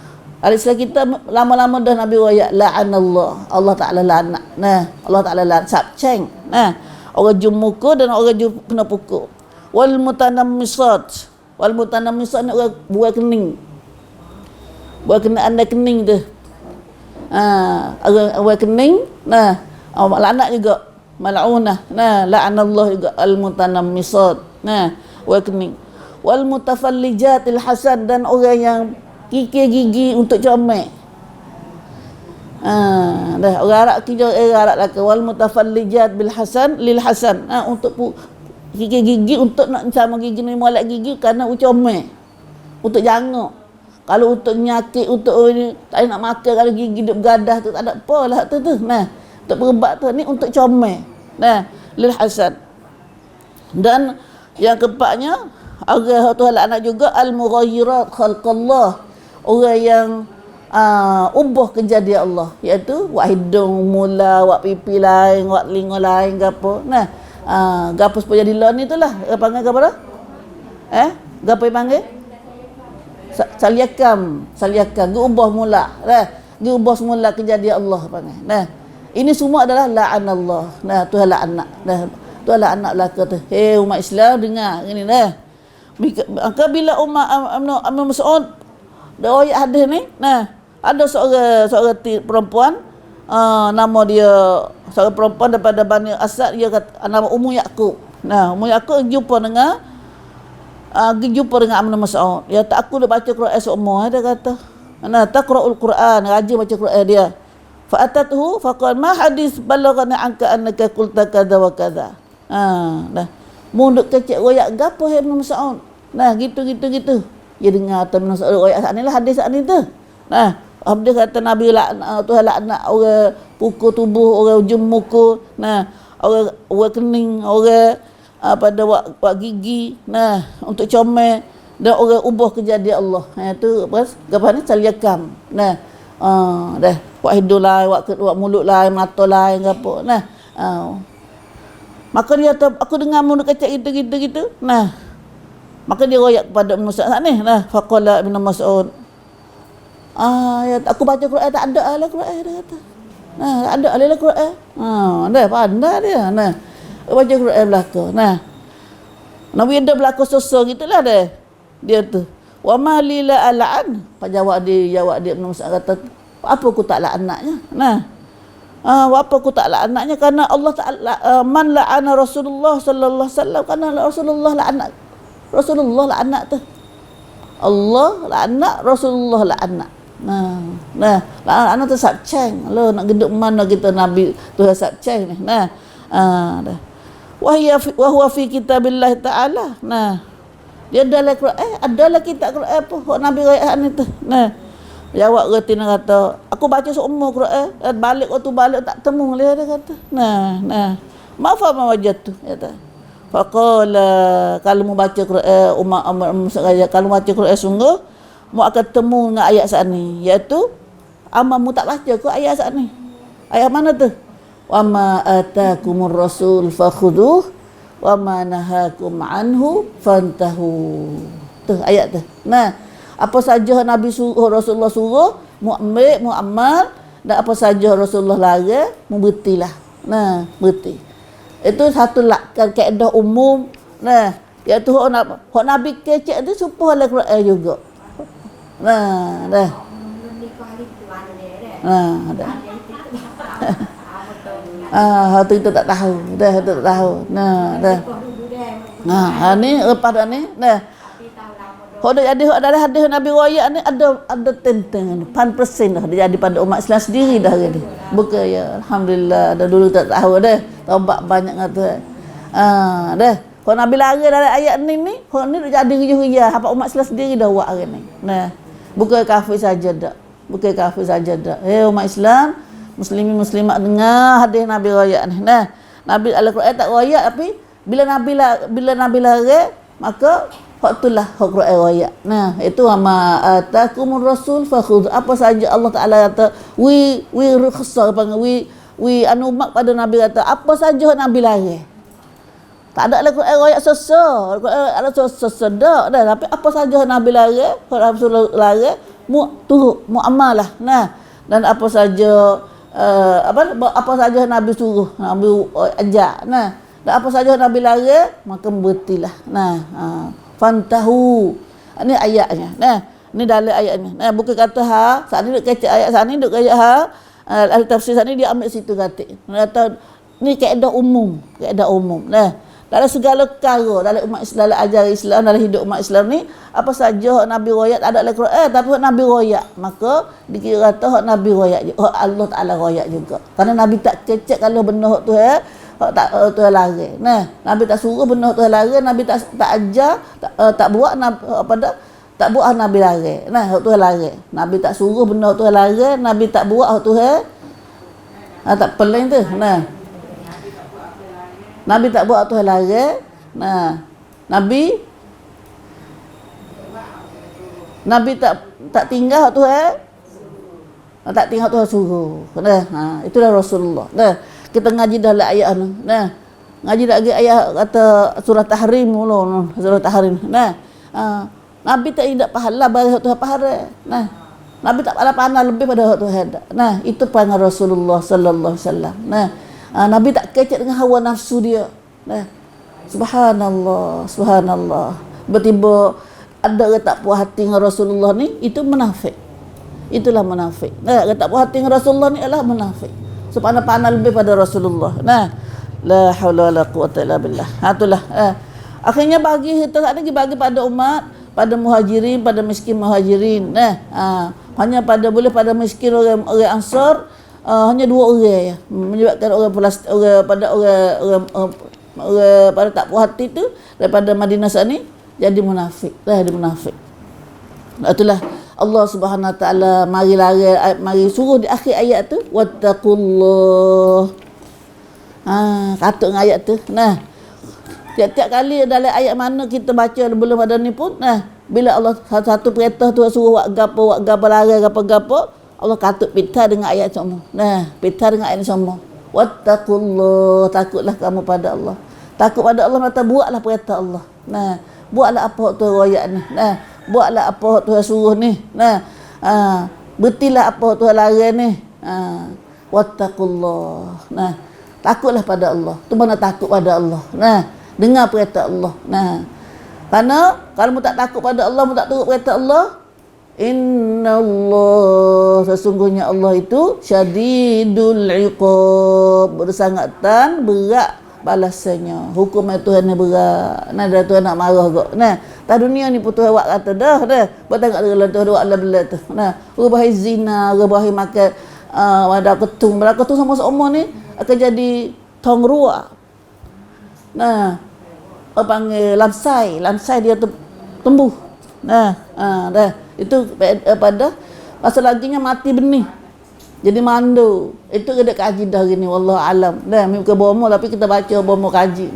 Al-Islam kita lama-lama dah Nabi royak la'anallah, Allah Ta'ala laknat. Nah, Allah Ta'ala laknat sabceng. Nah, orang jumuku dan orang kena pukul. Wal mutanammisat ni orang buat kening. Buat kena anda kening tu. Orang kening. Nah, laknat juga. Mal'unah. Nah, la'anallah juga al-mutanammisat. Nah, orang kening. Wal mutafallijatil hasan, dan orang yang kikir gigi untuk comel. Dah orang Arab kita Arab lah, wal mutafallijat bil hasan lil hasan. Untuk kikir gigi, untuk nak sama gigi ni molek gigi kerana comel, untuk jangok. Kalau untuk nyakit, untuk tak nak makan, kalau gigi duk bergadah tu tak ada apalah tu. Nah, untuk berubat tu ni untuk comel. Nah, lil hasan. Dan yang keempatnya, Allah Tuhan anak juga al-mughayyirat khalqallah, orang yang ubah kejadian Allah, iaitu buat hidung mula, buat pipi lain, buat telinga lain gapo. Nah, gapo supaya jadi lain itulah panggil gapo dah? Gapo panggil? Saliakam, ubah mula. Nah, ubah semula kejadian Allah panggil. Nah, ini semua adalah la'anallah. Nah, Tuhan laknat. Nah, Tuhan laknat belaka tu. Hei umat Islam dengar ini dah. Maka bila umat Ibnu Mas'ud dah ayat hadis ni, nah, ada seorang perempuan, nama dia seorang perempuan daripada Bani Asad, dia kata nama Ummu Yaqub. Nah, Ummu Yaqub jumpa dengan Ibnu Mas'ud. Ya, tak aku dah baca Quran semua, dia kata. Nah, taqra'ul Quran, rajin baca Quran dia. Fa atatuhu faqala ma hadis balaghana anka annaka qulta kadza wa kadza. Dah. Munduk kecek royak gapo Ibnu Mas'ud. Nah, gitu. Dia dengar Ibnu Mas'ud royak saat ni lah hadis saat ni tu. Nah, dia kata Nabi laknat, Tuhan laknat orang pukul tubuh, orang ujung muka, nah, orang kening, orang pada wak gigi, nah, untuk comel, dan orang ubah kejadian Allah. Itu apa ni saliakam. Nah, dah wak hidung lain, wak mulut lain, mata lain ke apa. Nah, maka dia kata, aku dengar mulut kecil gitu. Nah, maka dia royak kepada Ibn Mas'ud ni. Nah, faqala Ibn Mas'ud, ya, aku baca Quran tak ada lah Quran, dia kata. Nah, tak ada lah Quran. Dah pandai dia. Nah, baca Quran belaka. Nah, Nabi ada berlaku sosok gitulah dia tu. Wa ma li la al'an. Jawab dia Ibn Mas'ud kata, apa aku tak laknatnya? Nah, apa aku tak laknatnya? Karena Allah Ta'ala man la'ana Rasulullah sallallahu alaihi wasallam, karena Rasulullah laknat tu. Allah laknat, Rasulullah laknat. Nah, laknat tu sabceng. Lo nak geduk mana kita Nabi tu sabceng ni. Nah, dah. Wa huwa fi kitabillah Ta'ala. Nah, dia dalam Quran, adalah kitab Quran apa hak Nabi rayaan itu. Nah, jawab retina kata, aku baca seumur Quran, balik tak temu dia kata. Nah, maaf apa wajah tu kata. Faqala, kalau mau baca Quran kalau baca Quran sungguh mu akan temu dengan ayat saat ni, iaitu mu tak baca ke ayat saat ni. Ayat mana tu? Wa ma atakumur rasul fakhuduh wa ma nahakum anhu fantahu. Tu ayat tu. Nah, apa saja Nabi suruh, Rasulullah suruh, mu ambil, mu amal, dan apa saja Rasulullah larang, mu bertilah. Nah, berti. Itu satu kaedah umum. Nah, iaitu hak Nabi kecek tu supaya oleh Quran juga. Nah, dah. Dah. Hal tu kita tak tahu. Dah, tak tahu. Nah, dah. Nah, ni lepas ni, dah. Kalau ada hadis Nabi royak ni ada tentang 1% dah dia jadi pada umat Islam sendiri dah ni. Bukan ya, alhamdulillah, dah dulu tak tahu dah. Taubat banyak kata. Dah. Kalau Nabi lari dalam ayat ni kalau ni jadi riuh-riuh apa umat Islam sendiri dah buat hari ni. Nah, bukan kafir saja dak. Bukan kafir saja dak. Umat Islam, muslimin muslimat dengar hadis Nabi royak ni. Nah, Nabi Al-Quran tak royak, tapi bila Nabi lari maka waktulah Quran royak. Nah, itu ama atakumur rasul fakhudh. Apa saja Allah Taala kata wi rukhsah panggil wi anumak pada Nabi kata apa saja Nabi larang. Tak ada lah Quran royak sesa. Quran ada sesa dak dah, tapi apa saja Nabi larang, Rasulullah larang, mu turut, mu amalah. Nah, dan apa saja apa saja Nabi suruh, Nabi ajar. Nah, dan apa saja Nabi larang, maka bertilah. Nah, fantahu. Ini ayatnya. Nah, ini dalam ayatnya. Nah, bukan kata saat ni duk kecek ayat saat ni duk ayat ahli tafsir saat ni dia ambil situ kata. Kata ni kaedah umum. Nah, dalam segala perkara dalam umat Islam, dalam ajaran Islam, dalam hidup umat Islam ni, apa saja Nabi royak tak ada dalam Quran, tapi Nabi royak, maka dikira kata Nabi royak, Allah Taala royak juga. Kerana Nabi tak kecek kalau benar tu tak Tuhan larang. Nah, Nabi tak suruh benda Tuhan larang, Nabi tak ajar, tak buat tak buat Nabi larang. Nah, Tuhan larang. Nabi tak suruh benda Tuhan larang, Nabi tak buat Tuhan tak peling tu. Nah, Nabi tak buat Tuhan larang. Nah, Nabi tak tinggal Tuhan, tak tinggal Tuhan suruh. Nah, itulah Rasulullah. Nah, kita ngaji dalam ayat ni. Nah, ngaji lagi ayat kata surah Tahrim mula, surah Tahrim. Nah, Nabi tak ada pahala bagi Tuhan pahala. Nah, Nabi tak ada pahala lebih pada Tuhan. Nah, itu panggil Rasulullah sallallahu alaihi wasallam. Nah, Nabi tak kecek dengan hawa nafsu dia. Nah, subhanallah. Tiba-tiba ada orang tak puas hati dengan Rasulullah ni, itu munafik. Itulah munafik. Nah, orang tak puas hati dengan Rasulullah ni adalah munafik. Supana-pana lebih pada Rasulullah. Nah, la haula wala quwwata illa billah. Itulah. Akhirnya bagi kita tadi bagi pada umat, pada muhajirin, pada miskin muhajirin. Nah, hanya boleh pada miskin orang Ansar, hanya 2 orang ya. Menyebabkan orang pada tak puas hati tu daripada Madinah sana jadi munafik. Itulah Allah Subhanahu Wa Taala mari suruh di akhir ayat tu wattaqullah. Katuk dengan ayat tu. Nah, tiap-tiap kali dalam ayat mana kita baca belum ada ni pun, bila Allah satu perintah tu suruh buat gapo larang gapo, Allah katuk pita dengan ayat semua. Pita dengan ayat semua. Wattaqullah, takutlah kamu pada Allah. Takut pada Allah, maka buatlah perintah Allah. Buatlah apa tu royak ni. Buatlah apa tu suruh ni. Bertilah apa tu larang ni. Wattaqullah. Takutlah pada Allah. Tu mana takut pada Allah. Dengar perintah Allah. Karena kalau mu tak takut pada Allah, mu tak turut perintah Allah, innallah, sesungguhnya Allah itu syadidul iqab, bersangatan berat balasannya. Hukum Tuhan ni berat. Dah Tuhan nak marah kok. Tak dunia ni pun Tuhan buat kata dah. Bertengok dengan Tuhan buat Allah tu. Rubahi zina, rubahi makan ada ketung sama-sama ni akan jadi tong ruak. Orang panggil lamsai dia tumbuh. Dah. Itu pada pasal laginya mati benih. Jadi mandu. Itu ada kaji dah hari ni, wallahu alam. Bukan bomo tapi kita baca bomo kaji.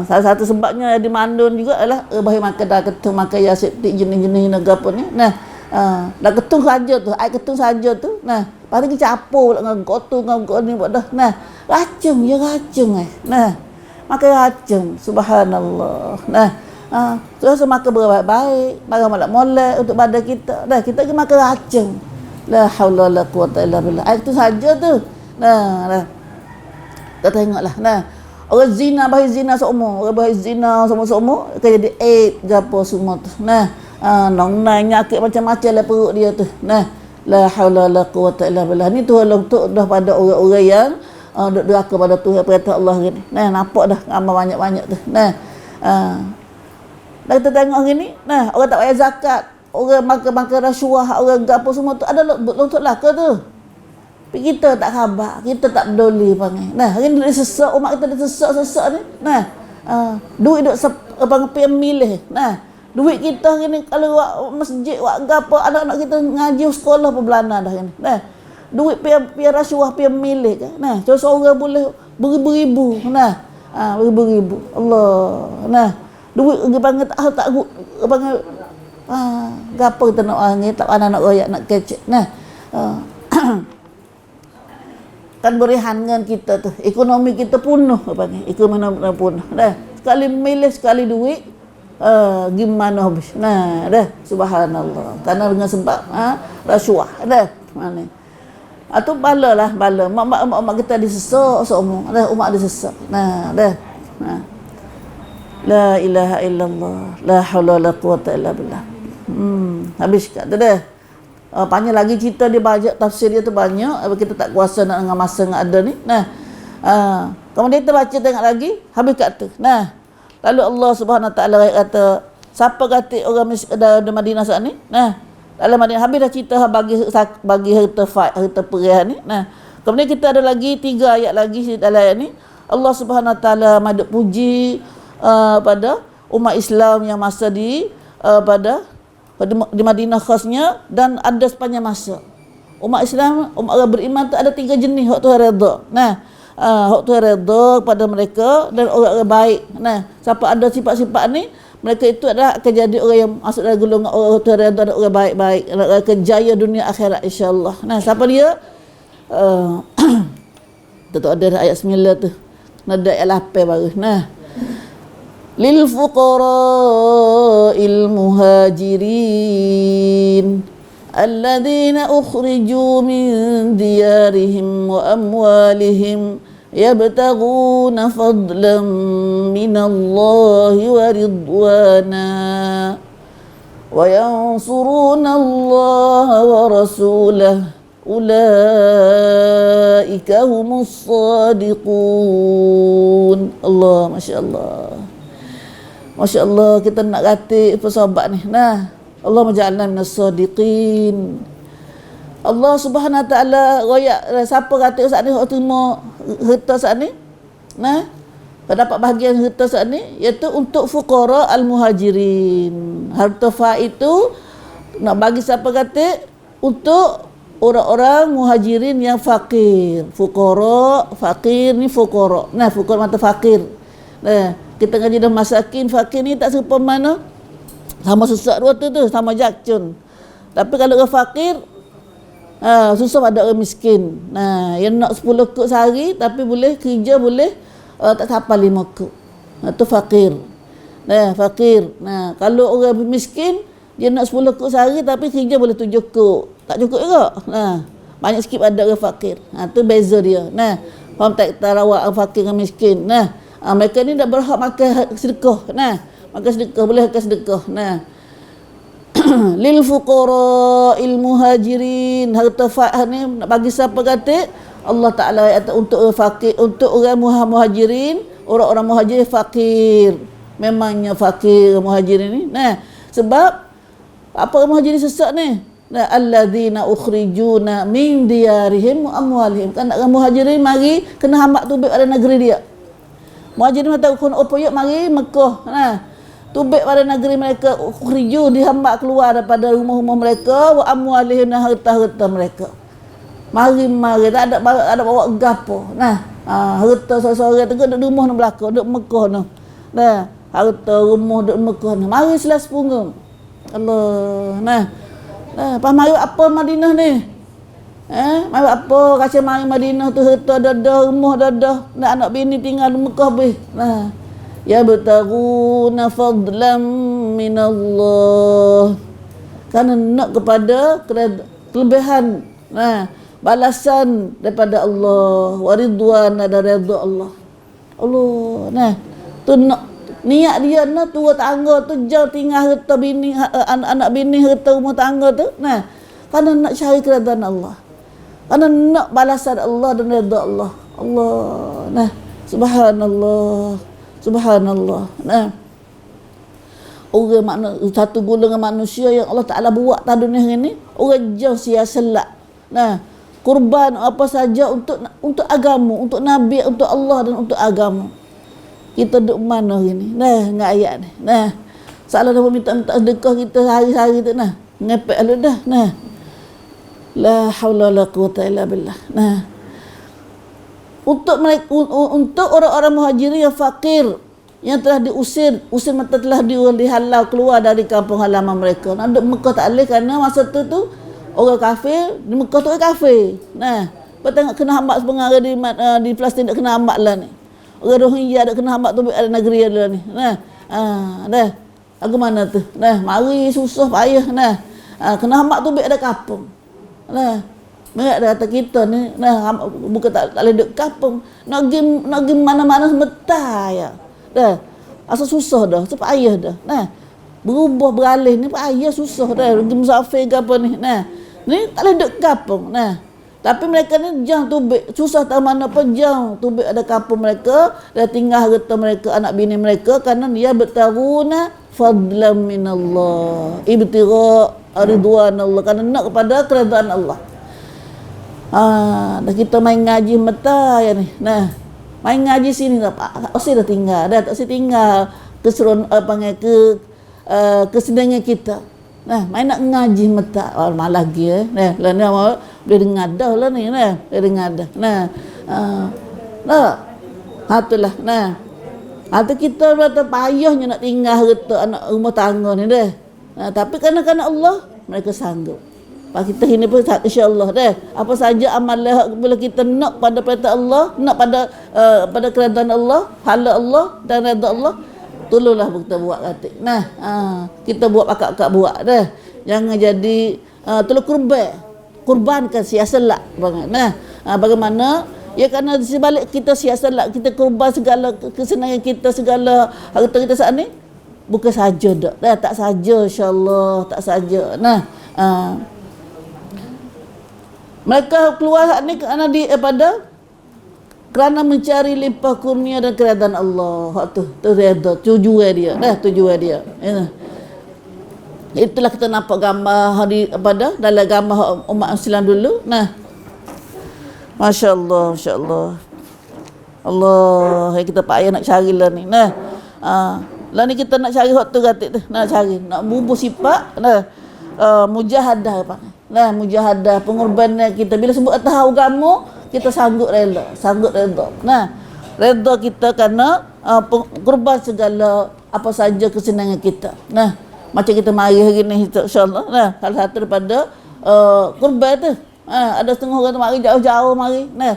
Salah satu sebabnya di mandun juga adalah bahaya makan dah ketung, makan aseptik jenis-jenis negara apa ni. Dah ketung saja tu, air ketung saja tu. Lepas tu capur pula dengan kotor dengan ni buat dah. Racun makan racun, subhanallah. Terus makan berbaik-baik, makan molek untuk badan kita. Kita pergi makan racun. La haula wala quwata illa billah. Air tu saja tu. Kita tengoklah. Orang zina bahaya zina seumur, orang bahaya zina semua akan jadi AIDS gapo semua tu. Nong nyakit macam-macam lah perut dia tu. La haula wala quwata illa billah. Ni Tuhan untuk dah pada orang-orang yang duk deraka pada Tuhan perintah Allah ni. Nampak dah amal banyak-banyak tu. Dah kita tengok hari ni, orang tak bayar zakat, orang makan rasuah, orang gapo semua tu ada untuk laka tu. Tapi kita tak khabar, kita tak peduli panggil. Hari ni sesak umat kita sesak ni. Duit duk panggil milih. Duit kita hari ni kalau buat masjid, buat gapo, anak-anak kita ngaji sekolah pun belana dah ni. Duit pihak rasuah, pihak milih kan. Terus orang boleh beribu-ribu. Beribu-ribu. Allah. Duit orang panggil tak panggil gapo kita nak orang tak anak royak nak kecek. Kan berihan dengan kita tu. Ekonomi kita penuh panggil. Ekonomi penuh. Sekali milih sekali duit gimana habis. Dah subhanallah. Karena dengan sebab rasuah. Mana atau bala. Mak kita disesak seumur. Umat disesak. Dah. La ilaha illallah. La haula wala quwata illa billah. Habis kat tu dah. Panjang lagi cerita dia banyak, tafsir dia tu banyak. Kita tak kuasa nak dengan masa yang ada ni. Kemudian kita baca tengok lagi. Habis kat tu. Lalu Allah Subhanahu Wa Taala kata, siapa kata orang di Madinah saat ni? Dalam Madinah habis dah cerita bagi harta perih ni. Kemudian kita ada lagi 3 ayat lagi dalam ayat ni. Allah Subhanahu Wa Taala maduk puji pada umat Islam yang masa di Madinah khasnya dan ada sepanjang masa. Umat Islam, umat orang beriman tu ada 3 jenis hak Tuhan redha. Hak Tuhan redha kepada mereka dan orang-orang baik. Siapa ada sifat-sifat ni, mereka itu adalah akan jadi orang yang masuk dalam golongan orang Tuhan redha dan orang baik-baik, akan jaya dunia akhirat insya-Allah. Siapa dia? Tentu ada ayat 9 tu. Nada ayat 8 baru. Lil fuqara'il muhajirin alladzina ukhriju min diyarihim wa amwalihim yabtaghuna fadlan minallahi wa ridwana wa yansuruna Allah wa rasulahu ulaika humus sadiqun. Allah, masya-Allah. Masya-Allah, kita nak kata sahabat ni. Allah menja'alna minas sadiqin. Allah Subhanahu Wa Taala royak siapa kata saat ni hak terima harta saat ni. Dapat bahagian harta saat ni iaitu untuk fuqara al-muhajirin. Harta fa itu nak bagi siapa kata untuk orang-orang muhajirin yang fakir, fuqara, fakir ni fuqara. Nah, fuqara mata fakir. Nah, kita ngaji dah masakin, fakir ni tak serupa mana? Sama susah dua tu, sama jakcun. Tapi kalau orang fakir, susah pada orang miskin. Nah, yang nak 10 kuk sehari tapi boleh kerja boleh tak sampai 5 kuk. Tu fakir. Nah, fakir. Nah, kalau orang miskin dia nak 10 kuk sehari tapi kerja boleh 7 kuk. Tak cukup juga. Nah, banyak sikit pada orang fakir. Tu beza dia. Nah, faham tak tarawak orang fakir dengan miskin. Nah, mereka ni dah berhak makan sedekah. Nah, makan sedekah boleh makan sedekah. Nah, lil fuqara il muhajirin, harta ni nak bagi siapa kata Allah Taala ayat untuk orang fakir, untuk orang muhajirin, orang-orang muhajir fakir. Memangnya fakir muhajirin ni. Nah, sebab apa orang muhajirin sesat ni? Nah, alladzina ukhrijuna min diyarihim wa amwalihim. Kan orang muhajirin mari kena hambak tubik pada negeri dia. Muhajirin kata kun opoyok mari Mekah. Nah, tubik pada negeri mereka, ukhriju dihambak keluar daripada rumah-rumah mereka, wa amwalihim dan harta-harta mereka. Mari tak ada bawa gapo. Nah, harta seorang-seorang tu duduk rumah nak belaka, duduk Mekah tu. Nah, harta rumah duduk Mekah tu. Mari selas punggung. Allah. Nah, pas mari apa Madinah ni? Mari apa kacau mari Madinah tu harta dadah, rumah dadah, nak anak bini tinggal di Mekah beh. Nah, ya bertaguna fadlam minallah, kerana nak kepada kelebihan, balasan daripada Allah, waridwan dan redha Allah. Nah, tu nak niat dia nak tua tangga tu jauh tinggal harta bini, anak bini, harta rumah tangga tu. Nah, kerana nak cari keredaan Allah, kerana nak balasan Allah dan redha Allah. Nah, subhanallah. Subhanallah. Nah, orang satu golongan manusia yang Allah Taala buat pada dunia ini, orang jauh sia-selak. Nah, kurban apa saja untuk agama, untuk nabi, untuk Allah dan untuk agama. Kita duduk mana hari ni? Nah, dengan ayat ni. Nah, salah dah minta sedekah kita hari-hari tu. Nah, ngepek lu dah. Nah, la haula wala quwata illa billah. Nah, untuk mereka, untuk orang-orang muhajirin yang fakir, yang telah usir mata telah dihalau keluar dari kampung halaman mereka. Nak duduk Mekah tak boleh kerana masa tu orang kafir, di Mekah tu orang kafir. Nah, tengok kena hambak sepengarah di Palestin tak kena hambak lah ni. Orang Rohingya tak kena hambak tu ada negeri dia ni. Nah, dah. Aku mana tu? Nah, mari susah payah. Nah, kena hambak tu ada kampung. Nah, mereka dah kata kita ni, bukan tak boleh duduk kampung. Nak pergi mana-mana sebentar ya. Dah. Asal susah dah, payah dah. Nah, berubah beralih ni payah susah dah. Pergi musafir ke apa ni. Nah, ni tak boleh duduk kampung. Nah, tapi mereka ni jauh tubik, susah tak mana pun jauh tubik ada kampung mereka, dah tinggal harta mereka, anak bini mereka, kerana dia bertaruna fadlan minallah, ibtigha ridwan Allah, kerana nak kepada keredaan Allah. Dah kita main ngaji mata ya ni. Nah, main ngaji sini tak dah tinggal, dah tak tinggal keseron kesenangan kita. Nah, main nak ngaji mata malah lagi Nah, lah ni mau boleh dengar dah lah ni boleh dengar dah. Itulah. Tu kita berkata payahnya nak tinggal harta anak rumah tangga ni dah. Tapi kerana Allah mereka sanggup. Kita ini pun insya-Allah dah. Apa saja amalan bila kita nak pada perintah Allah, nak pada keredaan Allah, hala Allah dan redha Allah, tolonglah kita buat kata. Nah, kita buat akak-akak buat dah. Jangan jadi tolong kurbankan sia-selak banget. Nah, bagaimana? Ya kerana di sebalik kita sia-selak, kita kurban segala kesenangan kita, segala harta kita saat ni, bukan saja dak. Dah tak saja insya-Allah, tak saja. Nah, mereka keluar ni kerana kerana mencari limpah kurnia dan keredaan Allah. Tu redha, tujuan dia. Tujuan dia. Itulah kita nampak gambar dalam gambar umat Islam dulu. Nah, masya-Allah, masya-Allah. Allah, kita payah nak cari lah ni. Nah, lah ni kita nak cari waktu gatik tu. Nak cari, nak bubuh sifat. Nah, mujahadah apa? Nah, mujahadah pengorbanan kita bila sebut atas agama kita sanggup rela, sanggup redha. Nah, redha kita kerana korban segala apa saja kesenangan kita. Nah, macam kita mari hari ni insya-Allah. Nah, salah satu daripada korban tu. Ada setengah orang tu mari jauh-jauh mari. Nah,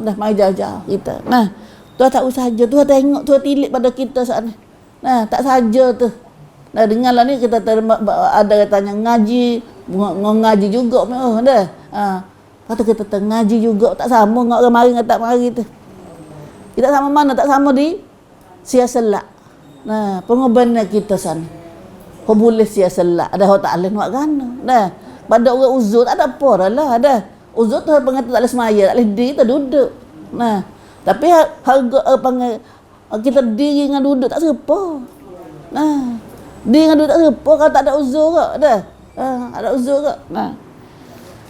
dah mari jauh-jauh kita. Nah, Tuhan tak usah saja, Tuhan tengok, Tuhan tilik pada kita saat ni. Nah, tak saja tu. Nah, dengarlah ni kita ada katanya ngaji, ngaji juga dah. Kata kita ngaji juga tak sama dengan orang mari dengan tak mari tu. Kita sama mana? Tak sama di sia-selak. Nah, pengorbanan kita sana. Kau boleh sia-selak. Ada orang tak boleh nak gana. Nah, pada orang uzur tak ada apa lah. Ada. Uzur tu pengen tak boleh semaya, tak boleh diri, kita duduk. Nah, tapi harga panggil kita diri dengan duduk tak serupa. Nah, diri dengan duduk tak serupa kalau tak ada uzur ke. Ada. Ada uzur ke. Nah.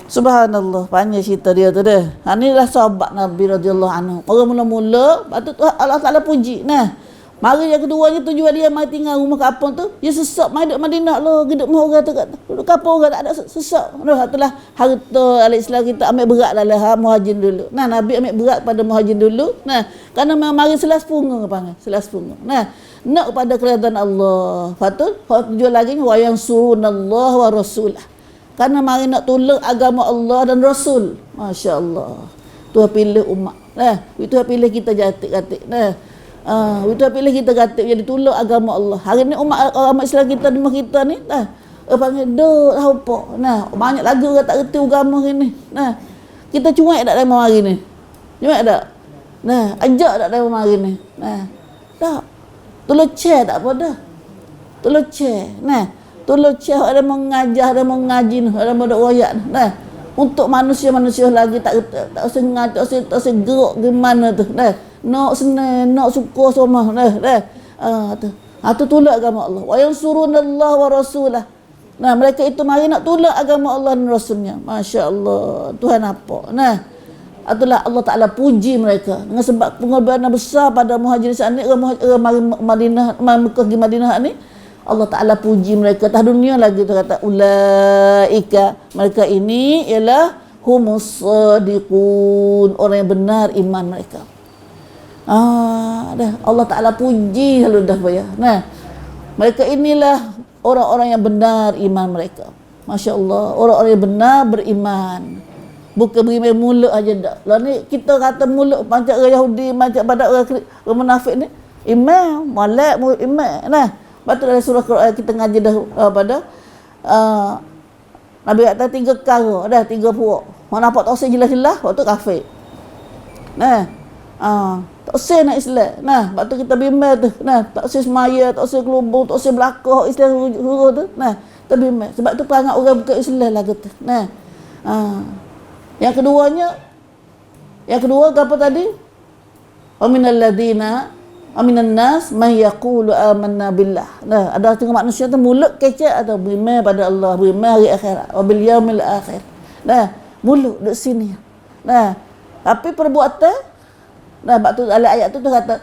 Subhanallah, panjang cerita dia tu dah. Inilah sahabat Nabi radhiyallahu anhu. Orang mula-mula patut Allah Taala puji. Nah, mari yang keduanya tujuan dia mai tinggal rumah kampung tu, dia sesak mai duduk Madinah lo, hidup mau orang tu kat duduk kampung orang tak ada sesak. Noh itulah harta al-Islam kita ambil berat lah muhajirin dulu. Nah, Nabi ambil berat pada muhajirin dulu. Nah, kerana memang mari selas pungung panggil, selas pungung. Nah, nak kepada keridaan Allah. Patut tujuan lagi wa yansurunallah wa rasulah. Kerana mari nak tolong agama Allah dan Rasul. Masya Allah. Tuhan pilih umat. Nah, Tuhan pilih kita jatik-jatik. Nah, Tuhan pilih kita jatik jadi tolong agama Allah. Hari ni umat Islam kita di kita ni, nah, panggil duk tahu apa. Nah, banyak lagi orang tak reti agama ni. Nah, kita cuak tak dalam hari ni. Cuak tak? Nah, ajak tak dalam hari ni. Nah, tak. Tolong share tak apa dah. Tolong share. Nah, tolong cek ada mengajar, ada mengaji, ada ada royak. Nah, untuk manusia-manusia lagi tak usah ngaji, tak usah gerak gimana tu. Nah, nak senang, nak suka semua. Tu tolong agama Allah. Wa yansurunallah wa rasulah. Nah, mereka itu mari nak tolong agama Allah dan Rasulnya. Masya Allah, Tuhan apa? Nah, itulah Allah Taala puji mereka dengan sebab pengorbanan besar pada muhajirin saat ni, orang Madinah, Mekah di Madinah ni. Allah Ta'ala puji mereka atas dunia lagi. Tu kata ulaika, mereka ini ialah humus sadiqun, orang yang benar iman mereka. Dah Allah Ta'ala puji lalu dah ya. Nah, mereka inilah orang-orang yang benar iman mereka. Masya Allah, orang-orang yang benar beriman. Bukan beriman mulut aja dak. Lah ni kita kata mulut macam orang Yahudi, macam pada orang munafik ni. Iman, molek iman. Nah, betul dalam surah Quran kita ngaji dah pada Nabi kata 3 perkara, dah 3 puak. Mana nampak tak usah jelas-jelas, waktu kafir. Nah, tak usah nak Islam. Nah, waktu kita bimbang tu. Nah, tak usah semaya, tak usah kelubung, tak usah belakang Islam huru tu. Nah, kita bimbang. Sebab tu perangai orang bukan Islam lah kata. Nah, yang kedua apa tadi? Wa minal ladina aminan nas man yaqulu amanna billah. Nah, ada tengok manusia tu mulut kecek atau beriman pada Allah, beriman hari akhirat, wa bil yaumil akhir. Nah, mulut duduk sini. Nah, tapi perbuatan, nah, waktu dalam ayat tu kata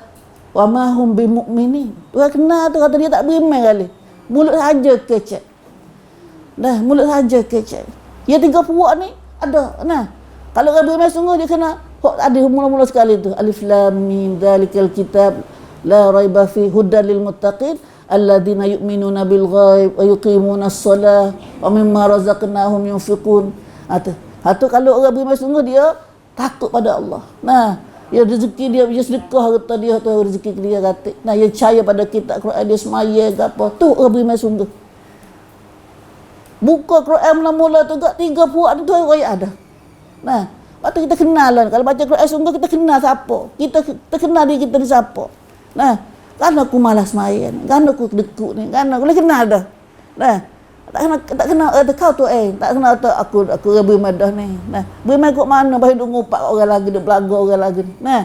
wa ma hum bimu'minin. Tuhan kenal tu kata dia tak beriman kali. Mulut saja kecek. Nah, mulut saja kecek. Ya 3 puak ni ada. Nah, kalau orang beriman sungguh dia kena ada mula-mula sekali tu alif lam mim dzalikal kitab la raiba fi hudan lil muttaqin alladzina yu'minuna bil ghaib wa yuqimuna as-salah wa mimma razaqnahum yunfiqun. Atau kalau orang beriman sungguh dia takut pada Allah. Nah, ya rezeki dia sedekah harta dia tu rezeki dia kata. Nah, dia percaya pada kitab Quran, dia semaya ke apa. Tu orang beriman sungguh. Buka Quran mula-mula tu gak 3 puak tu ayat ada. Nah, waktu kita kenal lah. Kalau baca Quran sungguh kita kenal siapa. Kita kenal diri kita ni siapa. Nah, kan aku malas main, kan aku dekuk ni, kan aku boleh kenal dah. Nah, tak kenal kau tu tak kenal tu aku beriman dah ni. Nah, beriman kok mana baik duk ngupak orang lagi, duk belaga orang lagi. Nah,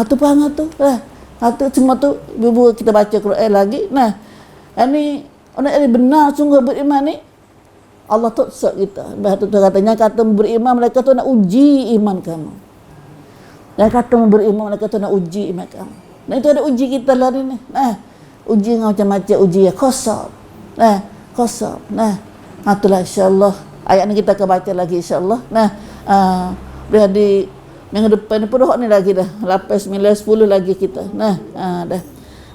tu perangai tu. Tu semua tu bila kita baca Quran lagi. Nah, ini orang yang benar sungguh beriman ni Allah tuksuk kita. Bahasa tu katanya kata beriman mereka tu nak uji iman kamu. Dan kata beriman mereka tu nak uji iman kamu. Nah, itu ada uji kita lah ni. Nah, uji dengan macam-macam uji yang kosong. Nah, qasam. Nah, itulah insya-Allah ayat ni kita akan baca lagi insya-Allah. Nah, dah di minggu depan ni pun ni lagi dah 8 9 10 lagi kita. Nah, dah.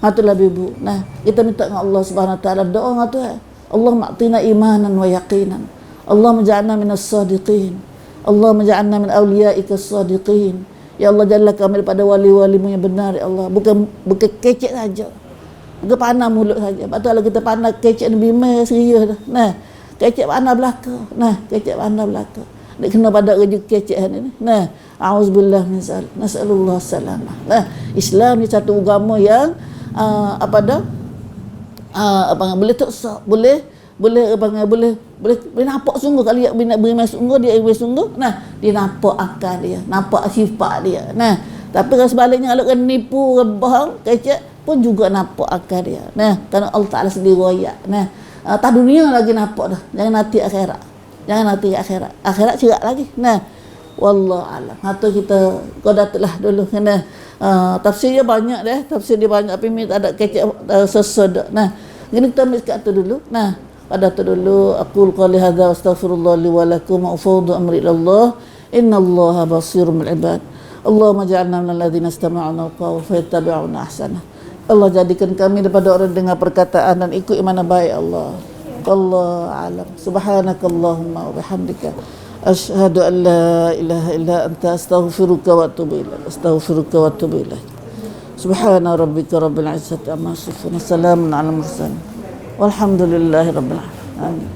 Itulah ibu. Nah, kita minta dengan Allah Subhanahu Wa Taala doa dengan Tuhan. Allah ma'tina imanan wa yaqinan. Allah maj'alna minas sadiqin. Allah maj'alna min awliyaika as-sadiqin. Ya Allah, jadilah kami daripada wali-walimu yang benar ya Allah. Bukan kecek saja. Bukan pandang mulut saja. Lepas tu kalau kita pandang kecek Nabi Mai serius dah. Nah, kecek pandang belaka. Nah, kecek pandang belaka. Dia kena pada rezeki kecek ni. Nah, auzubillah min zalik. Nasallallahu salamah. Nah, Islam ni satu agama yang boleh tuksak, boleh nampak sungguh. Kalau dia beriman sungguh, dia iman sungguh, nah, dia nampak akal dia, nampak sifat dia. Nah, tapi kalau sebaliknya kalau kena nipu, bohong, kecek pun juga nampak akal dia. Nah, kerana Allah Taala sendiri royak. Nah, tak dunia lagi nampak dah. Jangan nanti akhirat. Jangan nanti akhirat. Akhirat cerak lagi. Nah, wallahu alam. Atau kita qadatulah dulu kena tafsir dia banyak dah. Tafsir dia banyak tapi tak ada kecek sesedok. Nah, gini kita ambil kat tu dulu. Nah, pada tu dulu aqul qali hadza wastaghfirullah li wa lakum wa ufawdu amri ila Allah. Innallaha basirun bil ibad. Allahumma ja'alna minal ladzina istama'una al-qawla fayattabi'una ahsana. Allah jadikan kami daripada orang dengar perkataan dan ikut mana baik Allah. Wallahu alam. Subhanakallahumma wa bihamdika asyhadu an la ilaha illa anta astaghfiruka wa atubu ilaik. Astaghfiruka wa atubu ilaik. Subhana rabbika rabbil izzati amma yasifun. Salamun alal mursalin. Walhamdulillahi rabbil alamin. Amin.